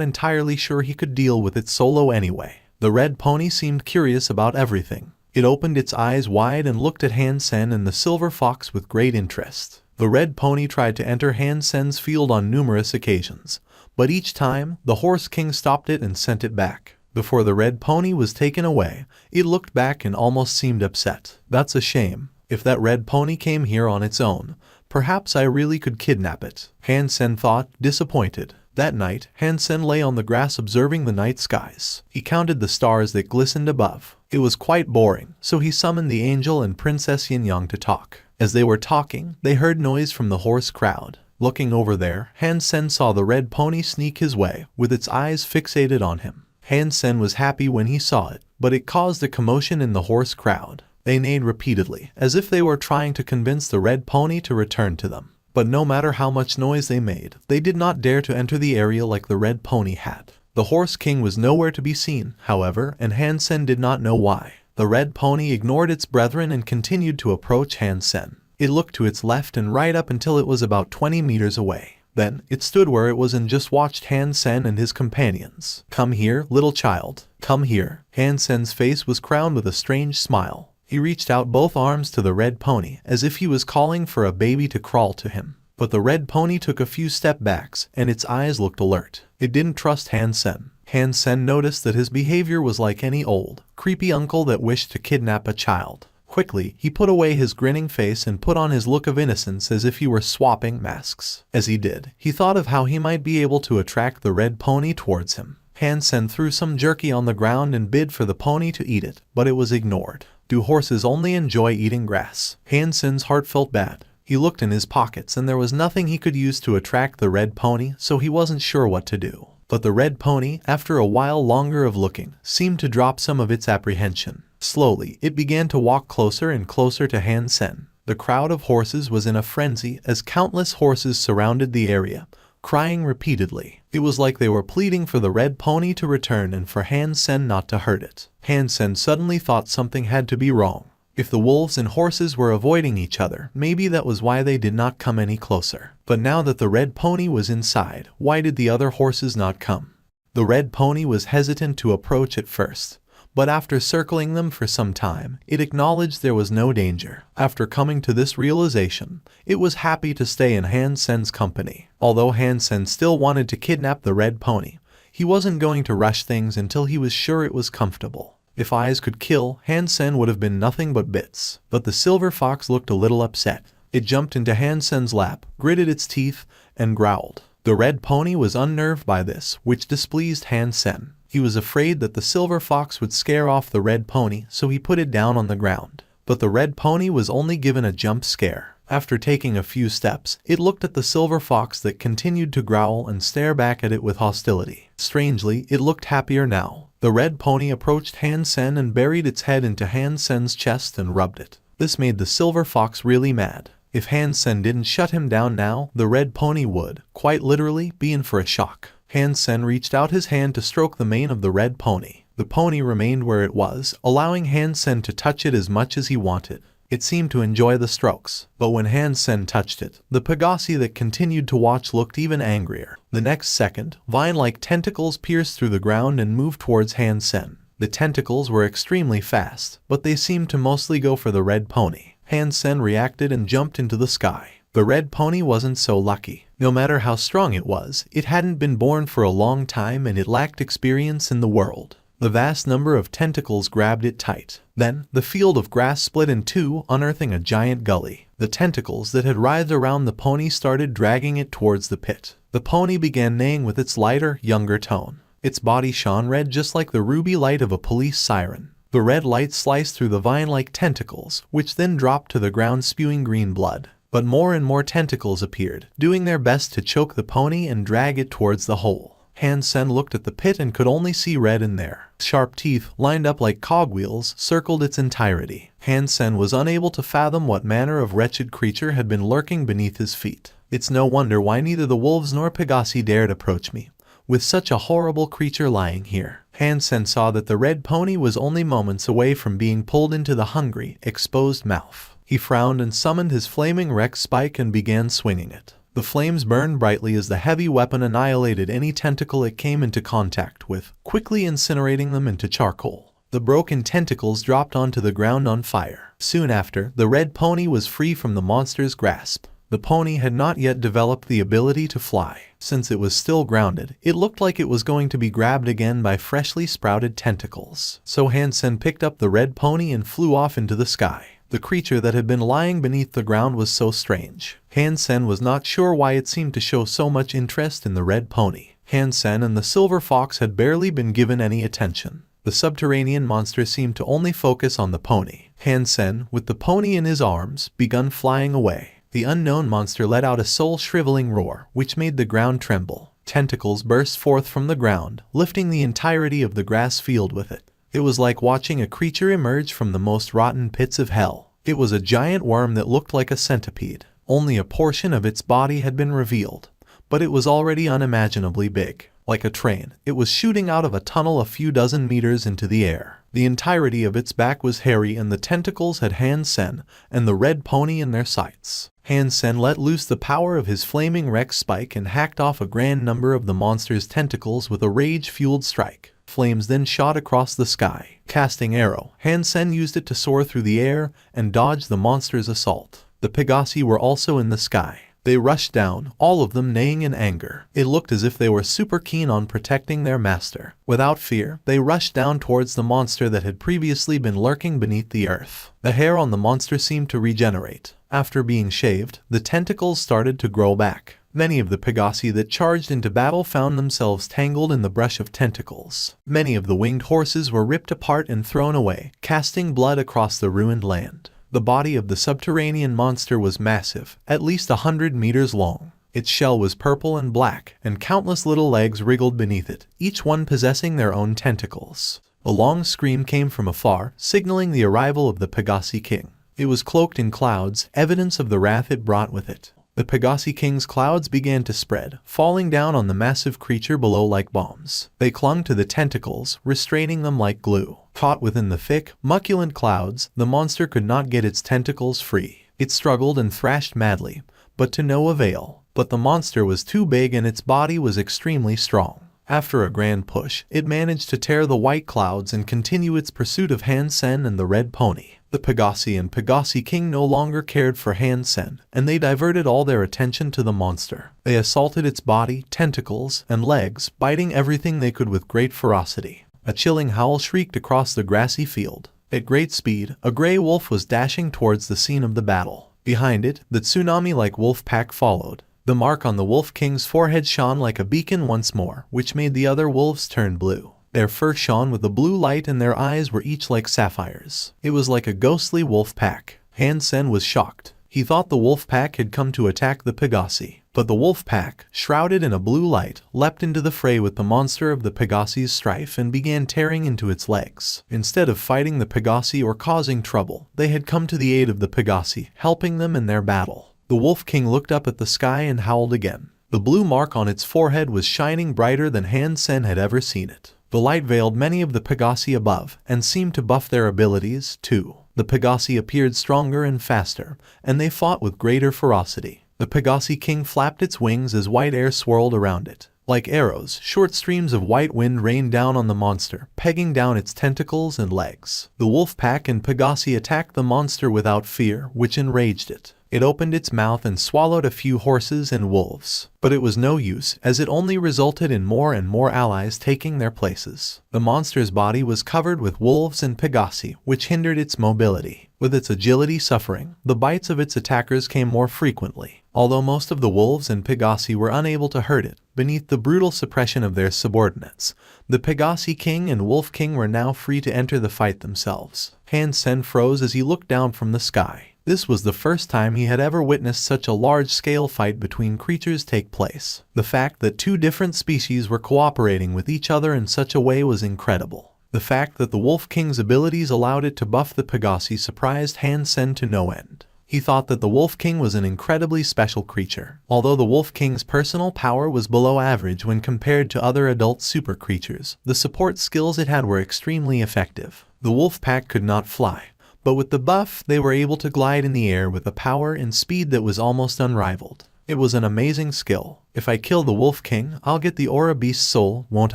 entirely sure he could deal with it solo anyway. The red pony seemed curious about everything. It opened its eyes wide and looked at Han Sen and the Silver Fox with great interest. The red pony tried to enter Han Sen's field on numerous occasions, but each time, the Horse King stopped it and sent it back. Before the red pony was taken away, it looked back and almost seemed upset. That's a shame. If that red pony came here on its own, perhaps I really could kidnap it. Han Sen thought, disappointed. That night, Han Sen lay on the grass observing the night skies. He counted the stars that glistened above. It was quite boring, so he summoned the angel and Princess Yin Yang to talk. As they were talking, they heard noise from the horse crowd. Looking over there, Han Sen saw the red pony sneak his way, with its eyes fixated on him. Han Sen was happy when he saw it, but it caused a commotion in the horse crowd. They neighed repeatedly, as if they were trying to convince the red pony to return to them. But no matter how much noise they made, they did not dare to enter the area like the red pony had. The Horse King was nowhere to be seen, however, and Han Sen did not know why. The red pony ignored its brethren and continued to approach Han Sen. It looked to its left and right up until it was about 20 meters away. Then, it stood where it was and just watched Han Sen and his companions. "Come here, little child. Come here." Han Sen's face was crowned with a strange smile. He reached out both arms to the red pony, as if he was calling for a baby to crawl to him. But the red pony took a few step backs, and its eyes looked alert. It didn't trust Han Sen. Han Sen noticed that his behavior was like any old, creepy uncle that wished to kidnap a child. Quickly, he put away his grinning face and put on his look of innocence as if he were swapping masks. As he did, he thought of how he might be able to attract the red pony towards him. Han Sen threw some jerky on the ground and bid for the pony to eat it, but it was ignored. Do horses only enjoy eating grass? Han Sen's heart felt bad. He looked in his pockets and there was nothing he could use to attract the red pony, so he wasn't sure what to do. But the red pony, after a while longer of looking, seemed to drop some of its apprehension. Slowly, it began to walk closer and closer to Han Sen. The crowd of horses was in a frenzy as countless horses surrounded the area, crying repeatedly. It was like they were pleading for the red pony to return and for Han Sen not to hurt it. Han Sen suddenly thought something had to be wrong. If the wolves and horses were avoiding each other, maybe that was why they did not come any closer. But now that the red pony was inside, why did the other horses not come? The red pony was hesitant to approach at first, but after circling them for some time, it acknowledged there was no danger. After coming to this realization, it was happy to stay in Han Sen's company. Although Han Sen still wanted to kidnap the red pony, he wasn't going to rush things until he was sure it was comfortable. If eyes could kill, Han Sen would have been nothing but bits. But the silver fox looked a little upset. It jumped into Han Sen's lap, gritted its teeth, and growled. The red pony was unnerved by this, which displeased Han Sen. He was afraid that the silver fox would scare off the red pony, so he put it down on the ground. But the red pony was only given a jump scare. After taking a few steps, it looked at the silver fox that continued to growl and stare back at it with hostility. Strangely, it looked happier now. The red pony approached Han Sen and buried its head into Han Sen's chest and rubbed it. This made the silver fox really mad. If Han Sen didn't shut him down now, the red pony would, quite literally, be in for a shock. Han Sen reached out his hand to stroke the mane of the red pony. The pony remained where it was, allowing Han Sen to touch it as much as he wanted. It seemed to enjoy the strokes, but when Han Sen touched it, the Pegassi that continued to watch looked even angrier. The next second, vine-like tentacles pierced through the ground and moved towards Han Sen. The tentacles were extremely fast, but they seemed to mostly go for the red pony. Han Sen reacted and jumped into the sky. The red pony wasn't so lucky. No matter how strong it was, it hadn't been born for a long time and it lacked experience in the world. The vast number of tentacles grabbed it tight. Then, the field of grass split in two, unearthing a giant gully. The tentacles that had writhed around the pony started dragging it towards the pit. The pony began neighing with its lighter, younger tone. Its body shone red just like the ruby light of a police siren. The red light sliced through the vine-like tentacles, which then dropped to the ground spewing green blood. But more and more tentacles appeared, doing their best to choke the pony and drag it towards the hole. Han Sen looked at the pit and could only see red in there. Sharp teeth, lined up like cogwheels, circled its entirety. Han Sen was unable to fathom what manner of wretched creature had been lurking beneath his feet. It's no wonder why neither the wolves nor Pegassi dared approach me, with such a horrible creature lying here. Han Sen saw that the red pony was only moments away from being pulled into the hungry, exposed mouth. He frowned and summoned his flaming Rex spike and began swinging it. The flames burned brightly as the heavy weapon annihilated any tentacle it came into contact with, quickly incinerating them into charcoal. The broken tentacles dropped onto the ground on fire. Soon after, the red pony was free from the monster's grasp. The pony had not yet developed the ability to fly. Since it was still grounded, it looked like it was going to be grabbed again by freshly sprouted tentacles. So Han Sen picked up the red pony and flew off into the sky. The creature that had been lying beneath the ground was so strange. Han Sen was not sure why it seemed to show so much interest in the red pony. Han Sen and the silver fox had barely been given any attention. The subterranean monster seemed to only focus on the pony. Han Sen, with the pony in his arms, began flying away. The unknown monster let out a soul-shriveling roar, which made the ground tremble. Tentacles burst forth from the ground, lifting the entirety of the grass field with it. It was like watching a creature emerge from the most rotten pits of hell. It was a giant worm that looked like a centipede. Only a portion of its body had been revealed, but it was already unimaginably big. Like a train, it was shooting out of a tunnel a few dozen meters into the air. The entirety of its back was hairy and the tentacles had Han Sen and the red pony in their sights. Han Sen let loose the power of his flaming Rex spike and hacked off a grand number of the monster's tentacles with a rage-fueled strike. Flames then shot across the sky. Casting arrow, Han Sen used it to soar through the air and dodge the monster's assault. The Pegassi were also in the sky. They rushed down, all of them neighing in anger. It looked as if they were super keen on protecting their master. Without fear, they rushed down towards the monster that had previously been lurking beneath the earth. The hair on the monster seemed to regenerate. After being shaved, the tentacles started to grow back. Many of the Pegassi that charged into battle found themselves tangled in the brush of tentacles. Many of the winged horses were ripped apart and thrown away, casting blood across the ruined land. The body of the subterranean monster was massive, at least 100 meters long. Its shell was purple and black, and countless little legs wriggled beneath it, each one possessing their own tentacles. A long scream came from afar, signaling the arrival of the Pegasi king. It was cloaked in clouds, evidence of the wrath it brought with it. The Pegasi king's clouds began to spread, falling down on the massive creature below like bombs. They clung to the tentacles, restraining them like glue. Caught within the thick, muculent clouds, the monster could not get its tentacles free. It struggled and thrashed madly, but to no avail. But the monster was too big and its body was extremely strong. After a grand push, it managed to tear the white clouds and continue its pursuit of Han Sen and the red pony. The Pegasi and Pegasi king no longer cared for Han Sen, and they diverted all their attention to the monster. They assaulted its body, tentacles, and legs, biting everything they could with great ferocity. A chilling howl shrieked across the grassy field. At great speed, a gray wolf was dashing towards the scene of the battle. Behind it, the tsunami-like wolf pack followed. The mark on the Wolf King's forehead shone like a beacon once more, which made the other wolves turn blue. Their fur shone with a blue light and their eyes were each like sapphires. It was like a ghostly wolf pack. Han Sen was shocked. He thought the wolf pack had come to attack the Pegasi. But the wolf pack, shrouded in a blue light, leapt into the fray with the monster of the Pegasi's strife and began tearing into its legs. Instead of fighting the Pegasi or causing trouble, they had come to the aid of the Pegasi, helping them in their battle. The Wolf King looked up at the sky and howled again. The blue mark on its forehead was shining brighter than Han Sen had ever seen it. The light veiled many of the Pegasi above, and seemed to buff their abilities, too. The Pegasi appeared stronger and faster, and they fought with greater ferocity. The Pegasi king flapped its wings as white air swirled around it. Like arrows, short streams of white wind rained down on the monster, pegging down its tentacles and legs. The wolf pack and Pegasi attacked the monster without fear, which enraged it. It opened its mouth and swallowed a few horses and wolves. But it was no use, as it only resulted in more and more allies taking their places. The monster's body was covered with wolves and Pegasi, which hindered its mobility. With its agility suffering, the bites of its attackers came more frequently. Although most of the wolves and Pegasi were unable to hurt it, beneath the brutal suppression of their subordinates, the Pegasi king and wolf king were now free to enter the fight themselves. Han Sen froze as he looked down from the sky. This was the first time he had ever witnessed such a large-scale fight between creatures take place. The fact that two different species were cooperating with each other in such a way was incredible. The fact that the Wolf King's abilities allowed it to buff the Pegasi surprised Han Sen to no end. He thought that the Wolf King was an incredibly special creature. Although the Wolf King's personal power was below average when compared to other adult super creatures, the support skills it had were extremely effective. The wolf pack could not fly, but with the buff, they were able to glide in the air with a power and speed that was almost unrivaled. It was an amazing skill. If I kill the Wolf King, I'll get the Aura Beast soul, won't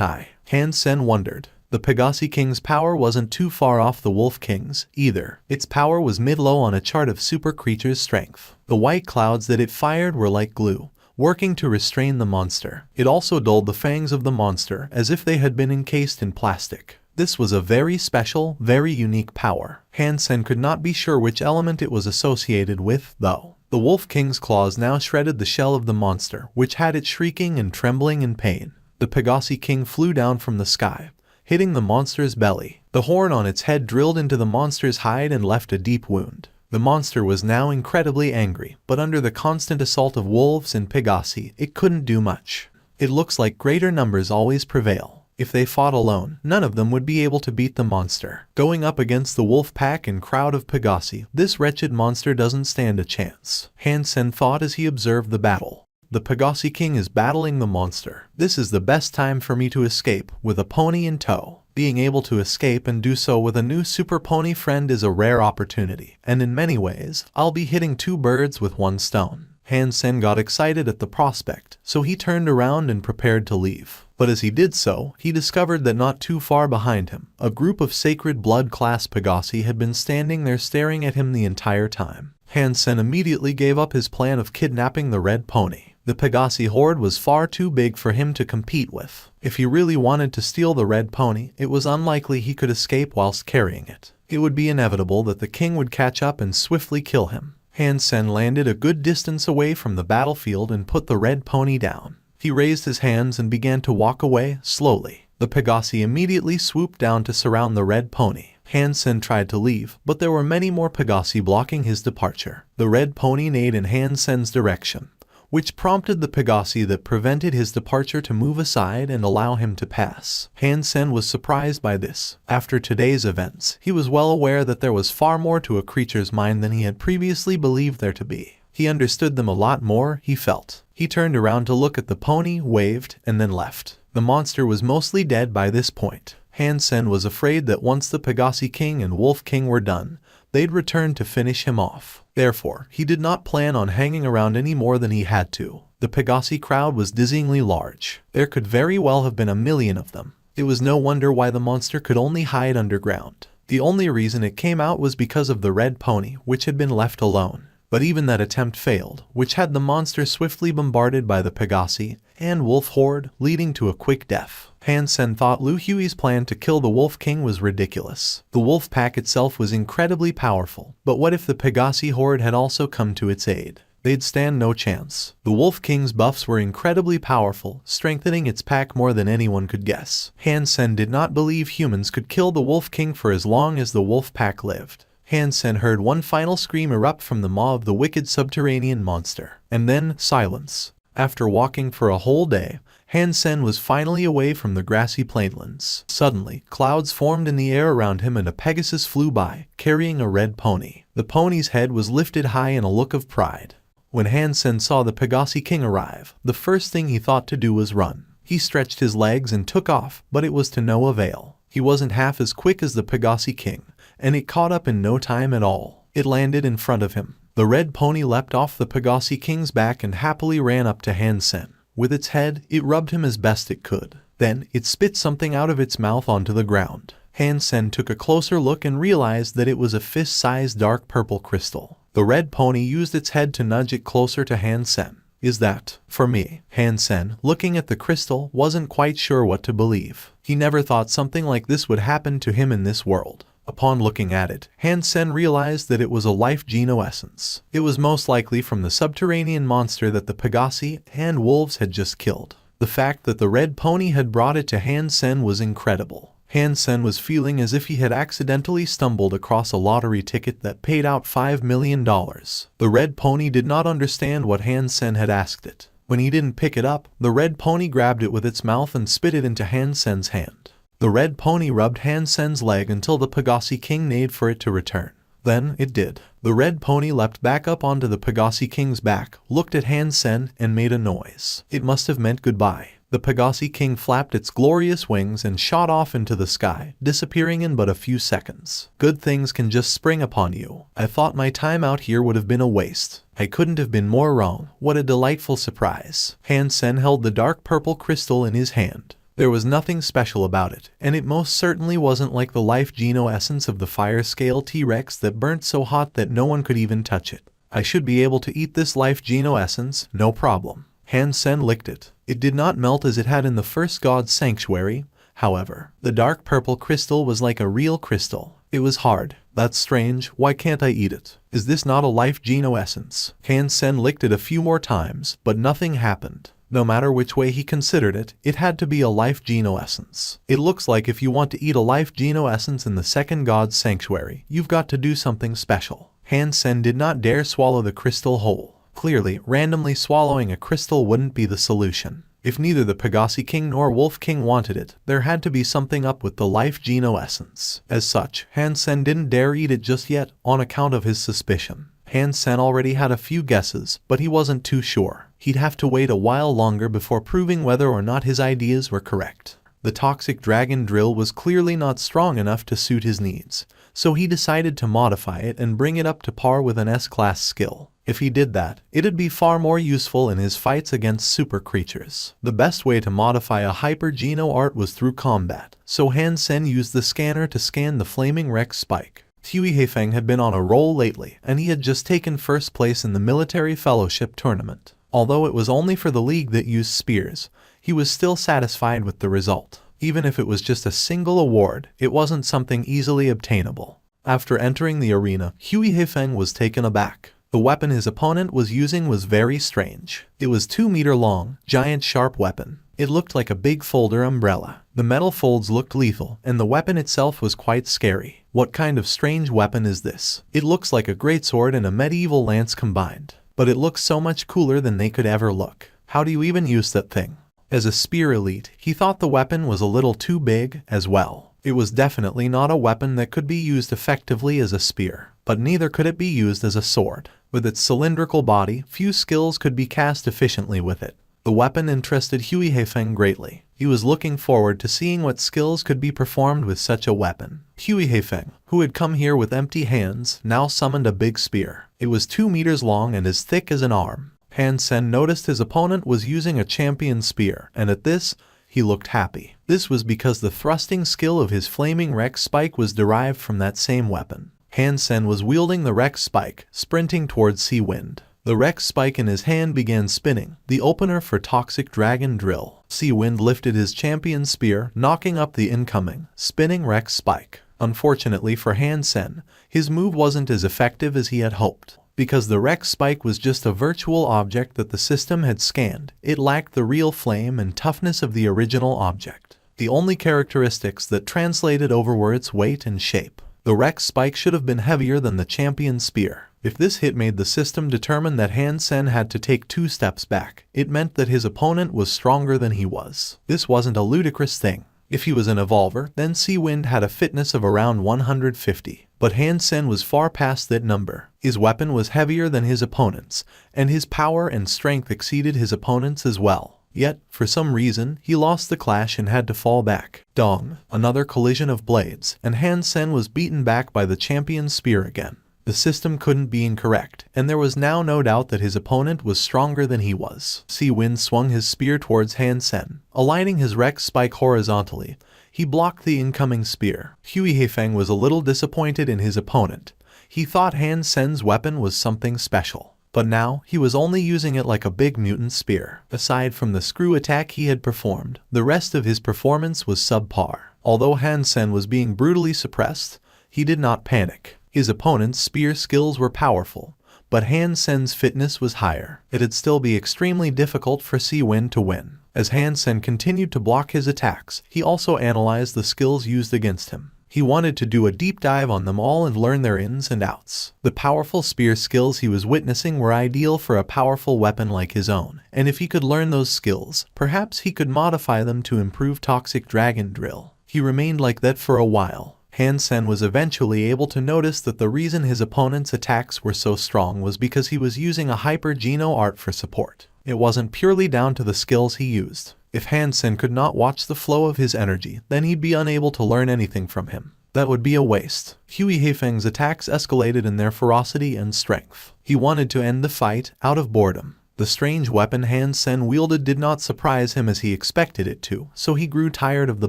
I? Han Sen wondered. The Pegasi King's power wasn't too far off the Wolf King's, either. Its power was mid-low on a chart of super creature's strength. The white clouds that it fired were like glue, working to restrain the monster. It also dulled the fangs of the monster, as if they had been encased in plastic. This was a very special, very unique power. Han Sen could not be sure which element it was associated with, though. The Wolf King's claws now shredded the shell of the monster, which had it shrieking and trembling in pain. The Pegasi King flew down from the sky, hitting the monster's belly. The horn on its head drilled into the monster's hide and left a deep wound. The monster was now incredibly angry, but under the constant assault of wolves and Pegasi, it couldn't do much. It looks like greater numbers always prevail. If they fought alone, none of them would be able to beat the monster. Going up against the wolf pack and crowd of Pegasi, this wretched monster doesn't stand a chance. Han Sen thought as he observed the battle. The Pegasi King is battling the monster. This is the best time for me to escape, with a pony in tow. Being able to escape and do so with a new super pony friend is a rare opportunity, and in many ways, I'll be hitting two birds with one stone. Han Sen got excited at the prospect, so he turned around and prepared to leave. But as he did so, he discovered that not too far behind him, a group of sacred blood class Pegasi had been standing there staring at him the entire time. Han Sen immediately gave up his plan of kidnapping the red pony. The Pegasi horde was far too big for him to compete with. If he really wanted to steal the red pony, it was unlikely he could escape whilst carrying it. It would be inevitable that the king would catch up and swiftly kill him. Han Sen landed a good distance away from the battlefield and put the red pony down. He raised his hands and began to walk away, slowly. The Pegasi immediately swooped down to surround the red pony. Han Sen tried to leave, but there were many more Pegasi blocking his departure. The red pony neighed in Han Sen's direction, which prompted the Pegasi that prevented his departure to move aside and allow him to pass. Han Sen was surprised by this. After today's events, he was well aware that there was far more to a creature's mind than he had previously believed there to be. He understood them a lot more, he felt. He turned around to look at the pony, waved, and then left. The monster was mostly dead by this point. Han Sen was afraid that once the Pegasi King and Wolf King were done, they'd return to finish him off. Therefore, he did not plan on hanging around any more than he had to. The Pegasi crowd was dizzyingly large. There could very well have been 1,000,000 of them. It was no wonder why the monster could only hide underground. The only reason it came out was because of the red pony, which had been left alone. But even that attempt failed, which had the monster swiftly bombarded by the Pegasi and Wolf Horde, leading to a quick death. Han Sen thought Lu Hui's plan to kill the Wolf King was ridiculous. The Wolf Pack itself was incredibly powerful, but what if the Pegasi Horde had also come to its aid? They'd stand no chance. The Wolf King's buffs were incredibly powerful, strengthening its pack more than anyone could guess. Han Sen did not believe humans could kill the Wolf King for as long as the Wolf Pack lived. Han Sen heard one final scream erupt from the maw of the wicked subterranean monster, and then silence. After walking for a whole day, Han Sen was finally away from the grassy plainlands. Suddenly, clouds formed in the air around him and a Pegasus flew by, carrying a red pony. The pony's head was lifted high in a look of pride. When Han Sen saw the Pegasi King arrive, the first thing he thought to do was run. He stretched his legs and took off, but it was to no avail. He wasn't half as quick as the Pegasi King, and it caught up in no time at all. It landed in front of him. The red pony leapt off the Pegasi King's back and happily ran up to Han Sen. With its head, it rubbed him as best it could. Then, it spit something out of its mouth onto the ground. Han Sen took a closer look and realized that it was a fist-sized dark purple crystal. The red pony used its head to nudge it closer to Han Sen. Is that for me? Han Sen, looking at the crystal, wasn't quite sure what to believe. He never thought something like this would happen to him in this world. Upon looking at it, Han Sen realized that it was a life geno essence. It was most likely from the subterranean monster that the Pegasi and wolves had just killed. The fact that the red pony had brought it to Han Sen was incredible. Han Sen was feeling as if he had accidentally stumbled across a lottery ticket that paid out $5 million. The red pony did not understand what Han Sen had asked it. When he didn't pick it up, the red pony grabbed it with its mouth and spit it into Han Sen's hand. The red pony rubbed Han Sen's leg until the Pegasi King neighed for it to return. Then it did. The red pony leapt back up onto the Pegasi King's back, looked at Han Sen, and made a noise. It must have meant goodbye. The Pegasi King flapped its glorious wings and shot off into the sky, disappearing in but a few seconds. Good things can just spring upon you. I thought my time out here would have been a waste. I couldn't have been more wrong. What a delightful surprise. Han Sen held the dark purple crystal in his hand. There was nothing special about it, and it most certainly wasn't like the life geno essence of the fire scale T-Rex that burnt so hot that no one could even touch it. I should be able to eat this life geno essence, no problem. Han Sen licked it. It did not melt as it had in the first god's sanctuary. However, the dark purple crystal was like a real crystal. It was hard. That's strange. Why can't I eat it? Is this not a life geno essence? Han Sen licked it a few more times, but nothing happened. No matter which way he considered it, it had to be a life geno essence. It looks like if you want to eat a life geno essence in the second god's sanctuary, you've got to do something special. Han Sen did not dare swallow the crystal whole. Clearly, randomly swallowing a crystal wouldn't be the solution. If neither the Pegasi King nor Wolf King wanted it, there had to be something up with the life geno essence. As such, Han Sen didn't dare eat it just yet, on account of his suspicion. Han Sen already had a few guesses, but he wasn't too sure. He'd have to wait a while longer before proving whether or not his ideas were correct. The toxic dragon drill was clearly not strong enough to suit his needs, so he decided to modify it and bring it up to par with an S-class skill. If he did that, it'd be far more useful in his fights against super creatures. The best way to modify a hyper geno art was through combat, so Han Sen used the scanner to scan the flaming Rex spike. Huey Hefeng had been on a roll lately, and he had just taken first place in the military fellowship tournament. Although it was only for the league that used spears, he was still satisfied with the result. Even if it was just a single award, it wasn't something easily obtainable. After entering the arena, Huey Hefeng was taken aback. The weapon his opponent was using was very strange. It was 2 meter long, giant sharp weapon. It looked like a big folder umbrella. The metal folds looked lethal, and the weapon itself was quite scary. What kind of strange weapon is this? It looks like a greatsword and a medieval lance combined. but it looks so much cooler than they could ever look. How do you even use that thing? As a spear elite, he thought the weapon was a little too big as well. It was definitely not a weapon that could be used effectively as a spear, but neither could it be used as a sword. With its cylindrical body, few skills could be cast efficiently with it. The weapon interested Hui Heifeng greatly. He was looking forward to seeing what skills could be performed with such a weapon. Hui Heifeng, who had come here with empty hands, now summoned a big spear. It was 2 meters long and as thick as an arm. Han Sen noticed his opponent was using a champion spear, and at this, he looked happy. This was because the thrusting skill of his flaming Rex spike was derived from that same weapon. Han Sen was wielding the Rex spike, sprinting towards Sea Wind. The Rex spike in his hand began spinning, the opener for Toxic Dragon Drill. Sea Wind lifted his champion spear, knocking up the incoming, spinning Rex spike. Unfortunately for Han Sen, his move wasn't as effective as he had hoped. Because the Rex spike was just a virtual object that the system had scanned, it lacked the real flame and toughness of the original object. The only characteristics that translated over were its weight and shape. The Rex spike should have been heavier than the champion spear. If this hit made the system determine that Han Sen had to take 2 steps back, it meant that his opponent was stronger than he was. This wasn't a ludicrous thing. If he was an evolver, then Sea Wind had a fitness of around 150. But Han Sen was far past that number. His weapon was heavier than his opponent's, and his power and strength exceeded his opponent's as well. Yet, for some reason, he lost the clash and had to fall back. Dong, another collision of blades, and Han Sen was beaten back by the champion spear again. The system couldn't be incorrect, and there was now no doubt that his opponent was stronger than he was. Sea Wind swung his spear towards Han Sen. Aligning his Rex spike horizontally, he blocked the incoming spear. Hui Heifeng was a little disappointed in his opponent. He thought Han Sen's weapon was something special. But now, he was only using it like a big mutant spear. Aside from the screw attack he had performed, the rest of his performance was subpar. Although Han Sen was being brutally suppressed, he did not panic. His opponent's spear skills were powerful, but Han Sen's fitness was higher. It'd still be extremely difficult for Sea Wind to win. As Han Sen continued to block his attacks, he also analyzed the skills used against him. He wanted to do a deep dive on them all and learn their ins and outs. The powerful spear skills he was witnessing were ideal for a powerful weapon like his own, and if he could learn those skills, perhaps he could modify them to improve Toxic Dragon Drill. He remained like that for a while. Han Sen was eventually able to notice that the reason his opponent's attacks were so strong was because he was using a Hyper Geno art for support. It wasn't purely down to the skills he used. If Han Sen could not watch the flow of his energy, then he'd be unable to learn anything from him. That would be a waste. Hui Heifeng's attacks escalated in their ferocity and strength. He wanted to end the fight, out of boredom. The strange weapon Han Sen wielded did not surprise him as he expected it to, so he grew tired of the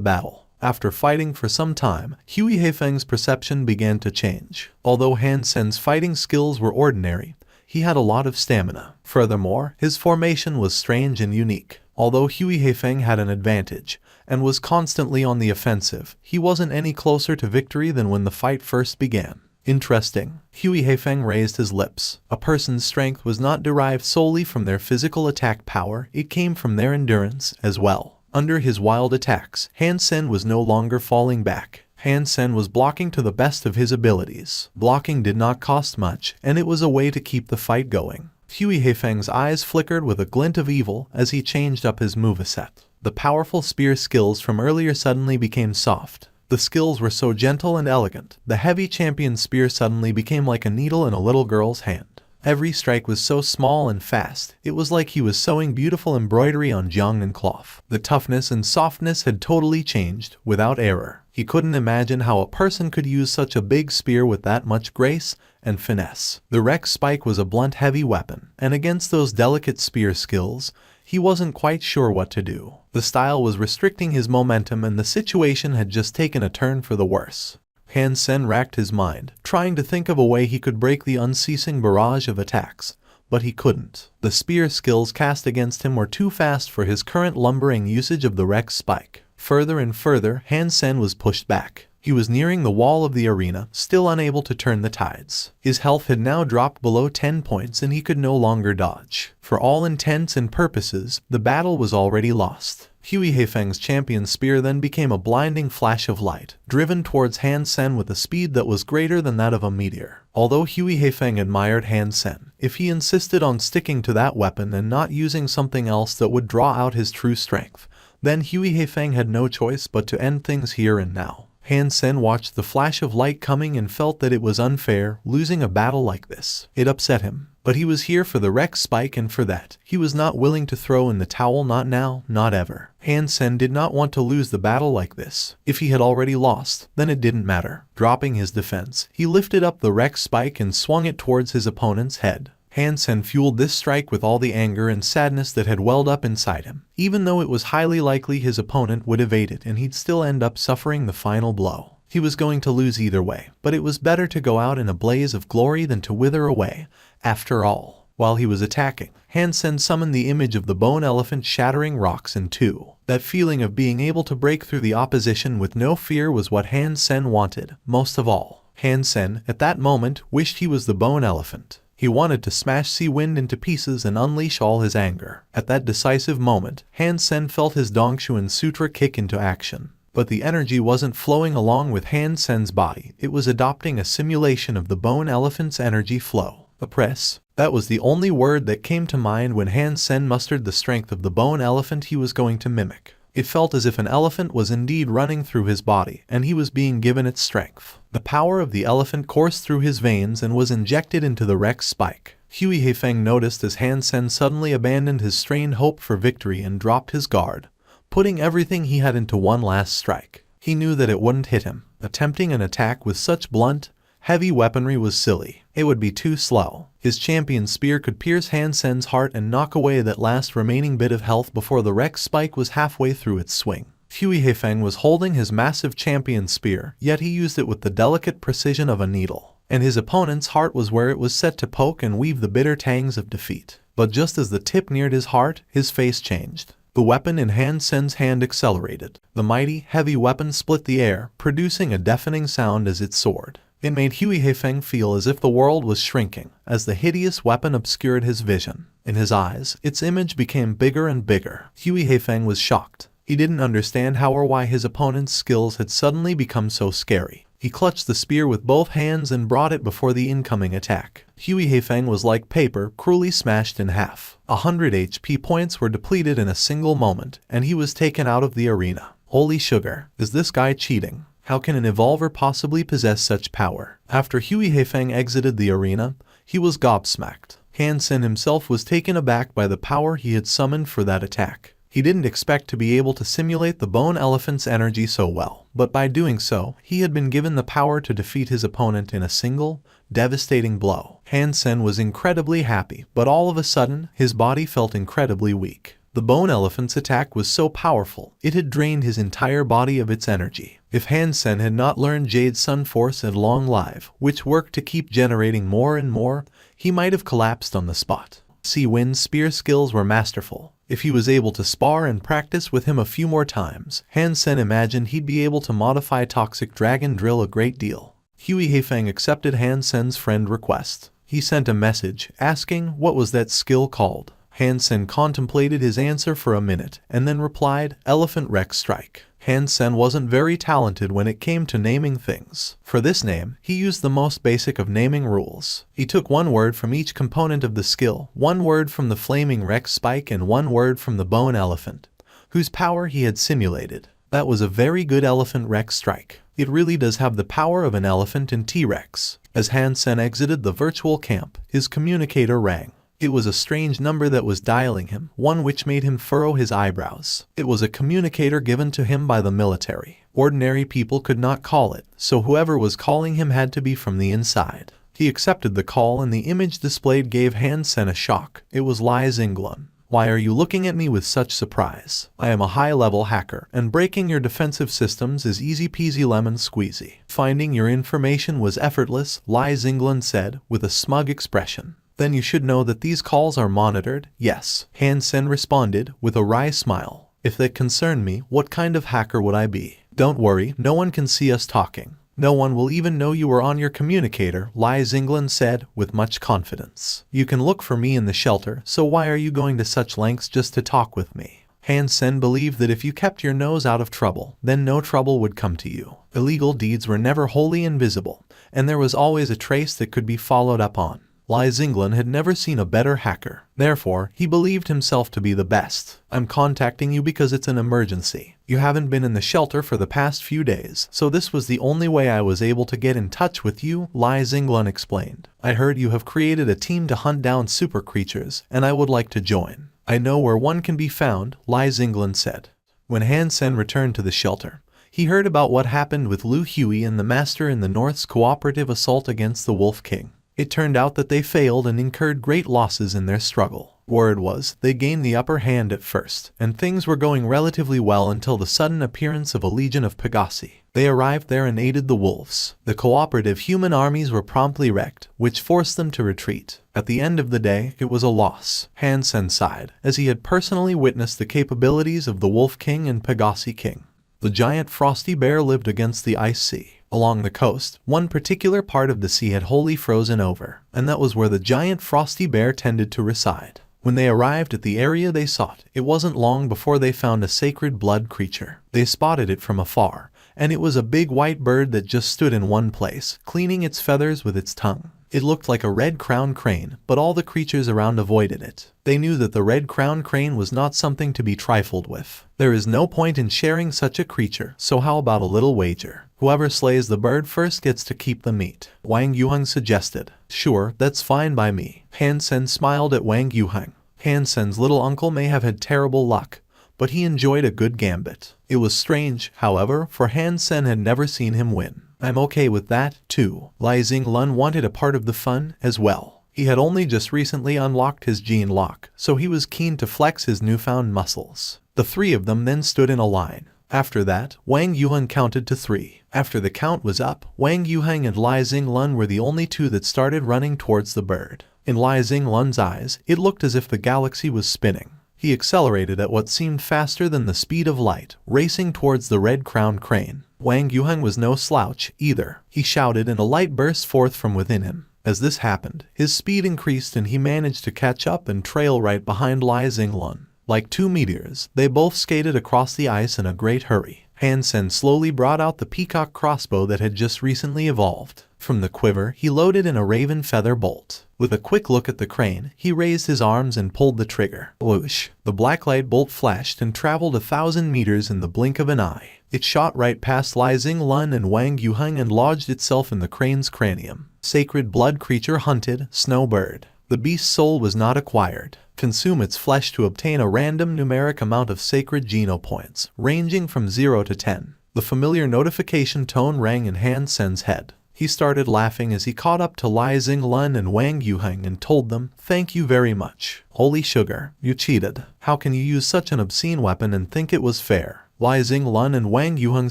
battle. After fighting for some time, Hui Heifeng's perception began to change. Although Han Sen's fighting skills were ordinary, he had a lot of stamina. Furthermore, his formation was strange and unique. Although Hui Heifeng had an advantage, and was constantly on the offensive, he wasn't any closer to victory than when the fight first began. Interesting. Hui Heifeng raised his lips. A person's strength was not derived solely from their physical attack power, it came from their endurance as well. Under his wild attacks, Han Sen was no longer falling back. Han Sen was blocking to the best of his abilities. Blocking did not cost much, and it was a way to keep the fight going. Hui Heifeng's eyes flickered with a glint of evil as he changed up his moveset. The powerful spear skills from earlier suddenly became soft. The skills were so gentle and elegant. The heavy champion spear suddenly became like a needle in a little girl's hand. Every strike was so small and fast, it was like he was sewing beautiful embroidery on Jiangnan cloth. The toughness and softness had totally changed, without error. He couldn't imagine how a person could use such a big spear with that much grace and finesse. The Rex spike was a blunt heavy weapon, and against those delicate spear skills, he wasn't quite sure what to do. The style was restricting his momentum and the situation had just taken a turn for the worse. Han Sen racked his mind, trying to think of a way he could break the unceasing barrage of attacks, but he couldn't. The spear skills cast against him were too fast for his current lumbering usage of the Rex spike. Further and further, Han Sen was pushed back. He was nearing the wall of the arena, still unable to turn the tides. His health had now dropped below 10 points and he could no longer dodge. For all intents and purposes, the battle was already lost. Huey Haifeng's champion spear then became a blinding flash of light, driven towards Han Sen with a speed that was greater than that of a meteor. Although Huey Haifeng admired Han Sen, if he insisted on sticking to that weapon and not using something else that would draw out his true strength, then Huey Haifeng had no choice but to end things here and now. Han Sen watched the flash of light coming and felt that it was unfair losing a battle like this. It upset him. But he was here for the Rex Spike, and for that, he was not willing to throw in the towel. Not now, not ever. Han Sen did not want to lose the battle like this. If he had already lost, then it didn't matter. Dropping his defense, he lifted up the Rex Spike and swung it towards his opponent's head. Han Sen fueled this strike with all the anger and sadness that had welled up inside him. Even though it was highly likely his opponent would evade it and he'd still end up suffering the final blow. He was going to lose either way, but it was better to go out in a blaze of glory than to wither away. After all, while he was attacking, Han Sen summoned the image of the bone elephant shattering rocks in two. That feeling of being able to break through the opposition with no fear was what Han Sen wanted, most of all. Han Sen, at that moment, wished he was the bone elephant. He wanted to smash Sea Wind into pieces and unleash all his anger. At that decisive moment, Han Sen felt his Dongshuan Sutra kick into action. But the energy wasn't flowing along with Han Sen's body, it was adopting a simulation of the bone elephant's energy flow. Oppress. That was the only word that came to mind when Han Sen mustered the strength of the bone elephant he was going to mimic. It felt as if an elephant was indeed running through his body, and he was being given its strength. The power of the elephant coursed through his veins and was injected into the Rex Spike. Huey Haifeng noticed as Han Sen suddenly abandoned his strained hope for victory and dropped his guard, putting everything he had into one last strike. He knew that it wouldn't hit him. Attempting an attack with such blunt, heavy weaponry was silly. It would be too slow. His champion spear could pierce Han Sen's heart and knock away that last remaining bit of health before the Rex Spike was halfway through its swing. Huey Haifeng was holding his massive champion spear, yet he used it with the delicate precision of a needle. And his opponent's heart was where it was set to poke and weave the bitter tangs of defeat. But just as the tip neared his heart, his face changed. The weapon in Han Sen's hand accelerated. The mighty, heavy weapon split the air, producing a deafening sound as it soared. It made Huey Haifeng feel as if the world was shrinking, as the hideous weapon obscured his vision. In his eyes, its image became bigger and bigger. Huey Haifeng was shocked. He didn't understand how or why his opponent's skills had suddenly become so scary. He clutched the spear with both hands and brought it before the incoming attack. Huey Haifeng was like paper, cruelly smashed in half. 100 HP points were depleted in a single moment, and he was taken out of the arena. Holy sugar, is this guy cheating? How can an evolver possibly possess such power? After Huey Haifeng exited the arena, he was gobsmacked. Han Sen himself was taken aback by the power he had summoned for that attack. He didn't expect to be able to simulate the bone elephant's energy so well, but by doing so, he had been given the power to defeat his opponent in a single, devastating blow. Han Sen was incredibly happy, but all of a sudden, his body felt incredibly weak. The bone elephant's attack was so powerful, it had drained his entire body of its energy. If Han Sen had not learned Jade Sun Force and Long Live, which worked to keep generating more and more, he might have collapsed on the spot. Sea Wind's spear skills were masterful. If he was able to spar and practice with him a few more times, Han Sen imagined he'd be able to modify Toxic Dragon Drill a great deal. Huey Haifeng accepted Han Sen's friend request. He sent a message, asking what was that skill called. Han Sen contemplated his answer for a minute, and then replied, Elephant Rex Strike. Han Sen wasn't very talented when it came to naming things. For this name, he used the most basic of naming rules. He took one word from each component of the skill, one word from the flaming Rex Spike and one word from the bone elephant, whose power he had simulated. That was a very good Elephant Rex Strike. It really does have the power of an elephant and T-Rex. As Han Sen exited the virtual camp, his communicator rang. It was a strange number that was dialing him, one which made him furrow his eyebrows. It was a communicator given to him by the military. Ordinary people could not call it, so whoever was calling him had to be from the inside. He accepted the call and the image displayed gave Han Sen a shock. It was Lai Zinglun. Why are you looking at me with such surprise? I am a high-level hacker, and breaking your defensive systems is easy peasy lemon squeezy. Finding your information was effortless, Lai Zinglun said, with a smug expression. Then you should know that these calls are monitored. Yes, Han Sen responded, with a wry smile. If that concerned me, what kind of hacker would I be? Don't worry, no one can see us talking. No one will even know you were on your communicator, Lai Zinglun said, with much confidence. You can look for me in the shelter, so why are you going to such lengths just to talk with me? Han Sen believed that if you kept your nose out of trouble, then no trouble would come to you. Illegal deeds were never wholly invisible, and there was always a trace that could be followed up on. Lai Zinglin had never seen a better hacker. Therefore, he believed himself to be the best. I'm contacting you because it's an emergency. You haven't been in the shelter for the past few days, so this was the only way I was able to get in touch with you, Lai Zinglin explained. I heard you have created a team to hunt down super creatures, and I would like to join. I know where one can be found, Lai Zinglin said. When Han Sen returned to the shelter, he heard about what happened with Lu Hui and the Master in the North's cooperative assault against the Wolf King. It turned out that they failed and incurred great losses in their struggle. Word was, they gained the upper hand at first, and things were going relatively well until the sudden appearance of a legion of Pegasi. They arrived there and aided the wolves. The cooperative human armies were promptly wrecked, which forced them to retreat. At the end of the day, it was a loss. Han Sen sighed, as he had personally witnessed the capabilities of the Wolf King and Pegasi King. The giant frosty bear lived against the ice sea. Along the coast, one particular part of the sea had wholly frozen over, and that was where the giant frosty bear tended to reside. When they arrived at the area they sought, it wasn't long before they found a sacred blood creature. They spotted it from afar, and it was a big white bird that just stood in one place, cleaning its feathers with its tongue. It looked like a red-crowned crane, but all the creatures around avoided it. They knew that the red-crowned crane was not something to be trifled with. There is no point in sharing such a creature, so how about a little wager? Whoever slays the bird first gets to keep the meat, Wang Yuheng suggested. Sure, that's fine by me. Han Sen smiled at Wang Yuheng. Han Sen's little uncle may have had terrible luck, but he enjoyed a good gambit. It was strange, however, for Han Sen had never seen him win. I'm okay with that, too. Lai Zinglin wanted a part of the fun, as well. He had only just recently unlocked his gene lock, so he was keen to flex his newfound muscles. The three of them then stood in a line. After that, Wang Yuheng counted to 3. After the count was up, Wang Yuheng and Lai Zinglin were the only two that started running towards the bird. In Lai Zinglin's eyes, it looked as if the galaxy was spinning. He accelerated at what seemed faster than the speed of light, racing towards the red-crowned crane. Wang Yuheng was no slouch, either. He shouted and a light burst forth from within him. As this happened, his speed increased and he managed to catch up and trail right behind Lai Zinglin. Like two meteors, they both skated across the ice in a great hurry. Han Sen slowly brought out the peacock crossbow that had just recently evolved. From the quiver, he loaded in a raven feather bolt. With a quick look at the crane, he raised his arms and pulled the trigger. Whoosh! The black light bolt flashed and traveled 1,000 meters in the blink of an eye. It shot right past Lai Zinglin and Wang Yuheng and lodged itself in the crane's cranium. Sacred blood creature hunted, snowbird. The beast's soul was not acquired. Consume its flesh to obtain a random numeric amount of sacred genopoints, ranging from 0 to 10. The familiar notification tone rang in Han Sen's head. He started laughing as he caught up to Lai Zinglin and Wang Yuheng and told them, "Thank you very much. Holy sugar, you cheated. How can you use such an obscene weapon and think it was fair?" Lai Zinglin and Wang Yuheng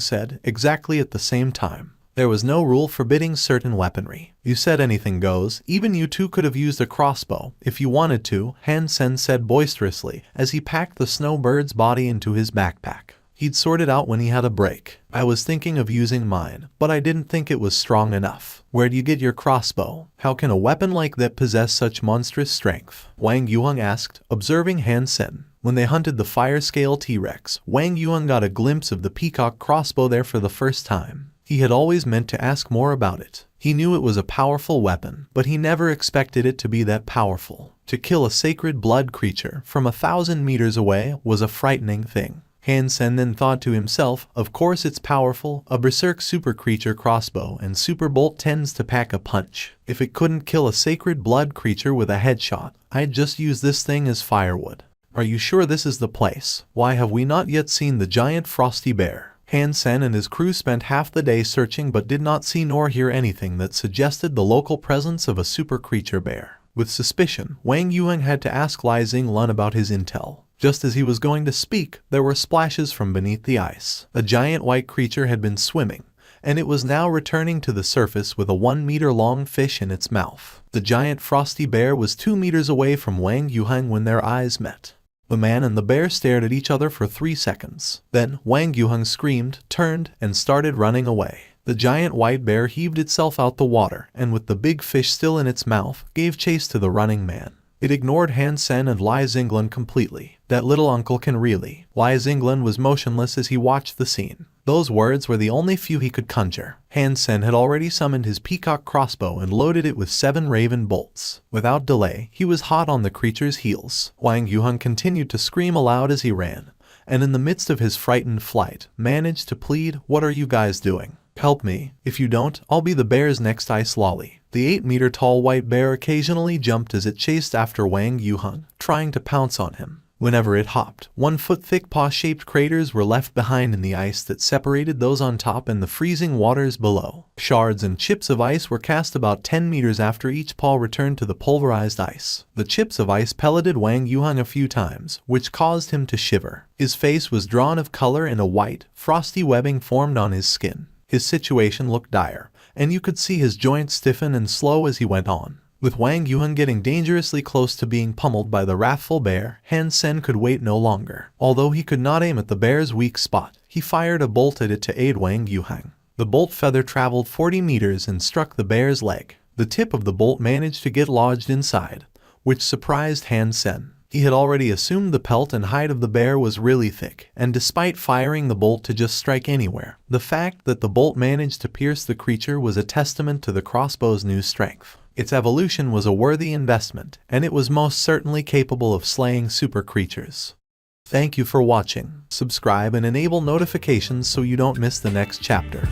said, exactly at the same time. There was no rule forbidding certain weaponry. You said anything goes. Even you two could have used a crossbow, if you wanted to, Han Sen said boisterously, as he packed the snowbird's body into his backpack. He'd sort it out when he had a break. I was thinking of using mine, but I didn't think it was strong enough. Where do you get your crossbow? How can a weapon like that possess such monstrous strength? Wang Yuheng asked, observing Han Sen. When they hunted the fire-scale T-Rex, Wang Yuheng got a glimpse of the peacock crossbow there for the first time. He had always meant to ask more about it. He knew it was a powerful weapon, but he never expected it to be that powerful. To kill a sacred blood creature from 1,000 meters away was a frightening thing. Han Sen then thought to himself, of course it's powerful, a berserk super creature crossbow and super bolt tends to pack a punch. If it couldn't kill a sacred blood creature with a headshot, I'd just use this thing as firewood. Are you sure this is the place? Why have we not yet seen the giant frosty bear? Han Sen and his crew spent half the day searching but did not see nor hear anything that suggested the local presence of a super creature bear. With suspicion, Wang Yuheng had to ask Lai Zinglin about his intel. Just as he was going to speak, there were splashes from beneath the ice. A giant white creature had been swimming, and it was now returning to the surface with a 1-meter-long fish in its mouth. The giant frosty bear was 2 meters away from Wang Yuheng when their eyes met. The man and the bear stared at each other for 3 seconds. Then, Wang Yuheng screamed, turned, and started running away. The giant white bear heaved itself out the water, and with the big fish still in its mouth, gave chase to the running man. It ignored Han Sen and Lai Zinglan completely. That little uncle can really. Lai Zinglan was motionless as he watched the scene. Those words were the only few he could conjure. Han Sen had already summoned his peacock crossbow and loaded it with 7 raven bolts. Without delay, he was hot on the creature's heels. Wang Yuheng continued to scream aloud as he ran, and in the midst of his frightened flight, managed to plead, "What are you guys doing? Help me. If you don't, I'll be the bear's next ice lolly." The 8-meter-tall white bear occasionally jumped as it chased after Wang Yuheng, trying to pounce on him. Whenever it hopped, 1-foot-thick paw-shaped craters were left behind in the ice that separated those on top and the freezing waters below. Shards and chips of ice were cast about 10 meters after each paw returned to the pulverized ice. The chips of ice pelleted Wang Yuheng a few times, which caused him to shiver. His face was drawn of color and a white, frosty webbing formed on his skin. His situation looked dire, and you could see his joints stiffen and slow as he went on. With Wang Yuheng getting dangerously close to being pummeled by the wrathful bear, Han Sen could wait no longer. Although he could not aim at the bear's weak spot, he fired a bolt at it to aid Wang Yuheng. The bolt feather traveled 40 meters and struck the bear's leg. The tip of the bolt managed to get lodged inside, which surprised Han Sen. He had already assumed the pelt and hide of the bear was really thick, and despite firing the bolt to just strike anywhere, the fact that the bolt managed to pierce the creature was a testament to the crossbow's new strength. Its evolution was a worthy investment, and it was most certainly capable of slaying super creatures. Thank you for watching. Subscribe and enable notifications so you don't miss the next chapter.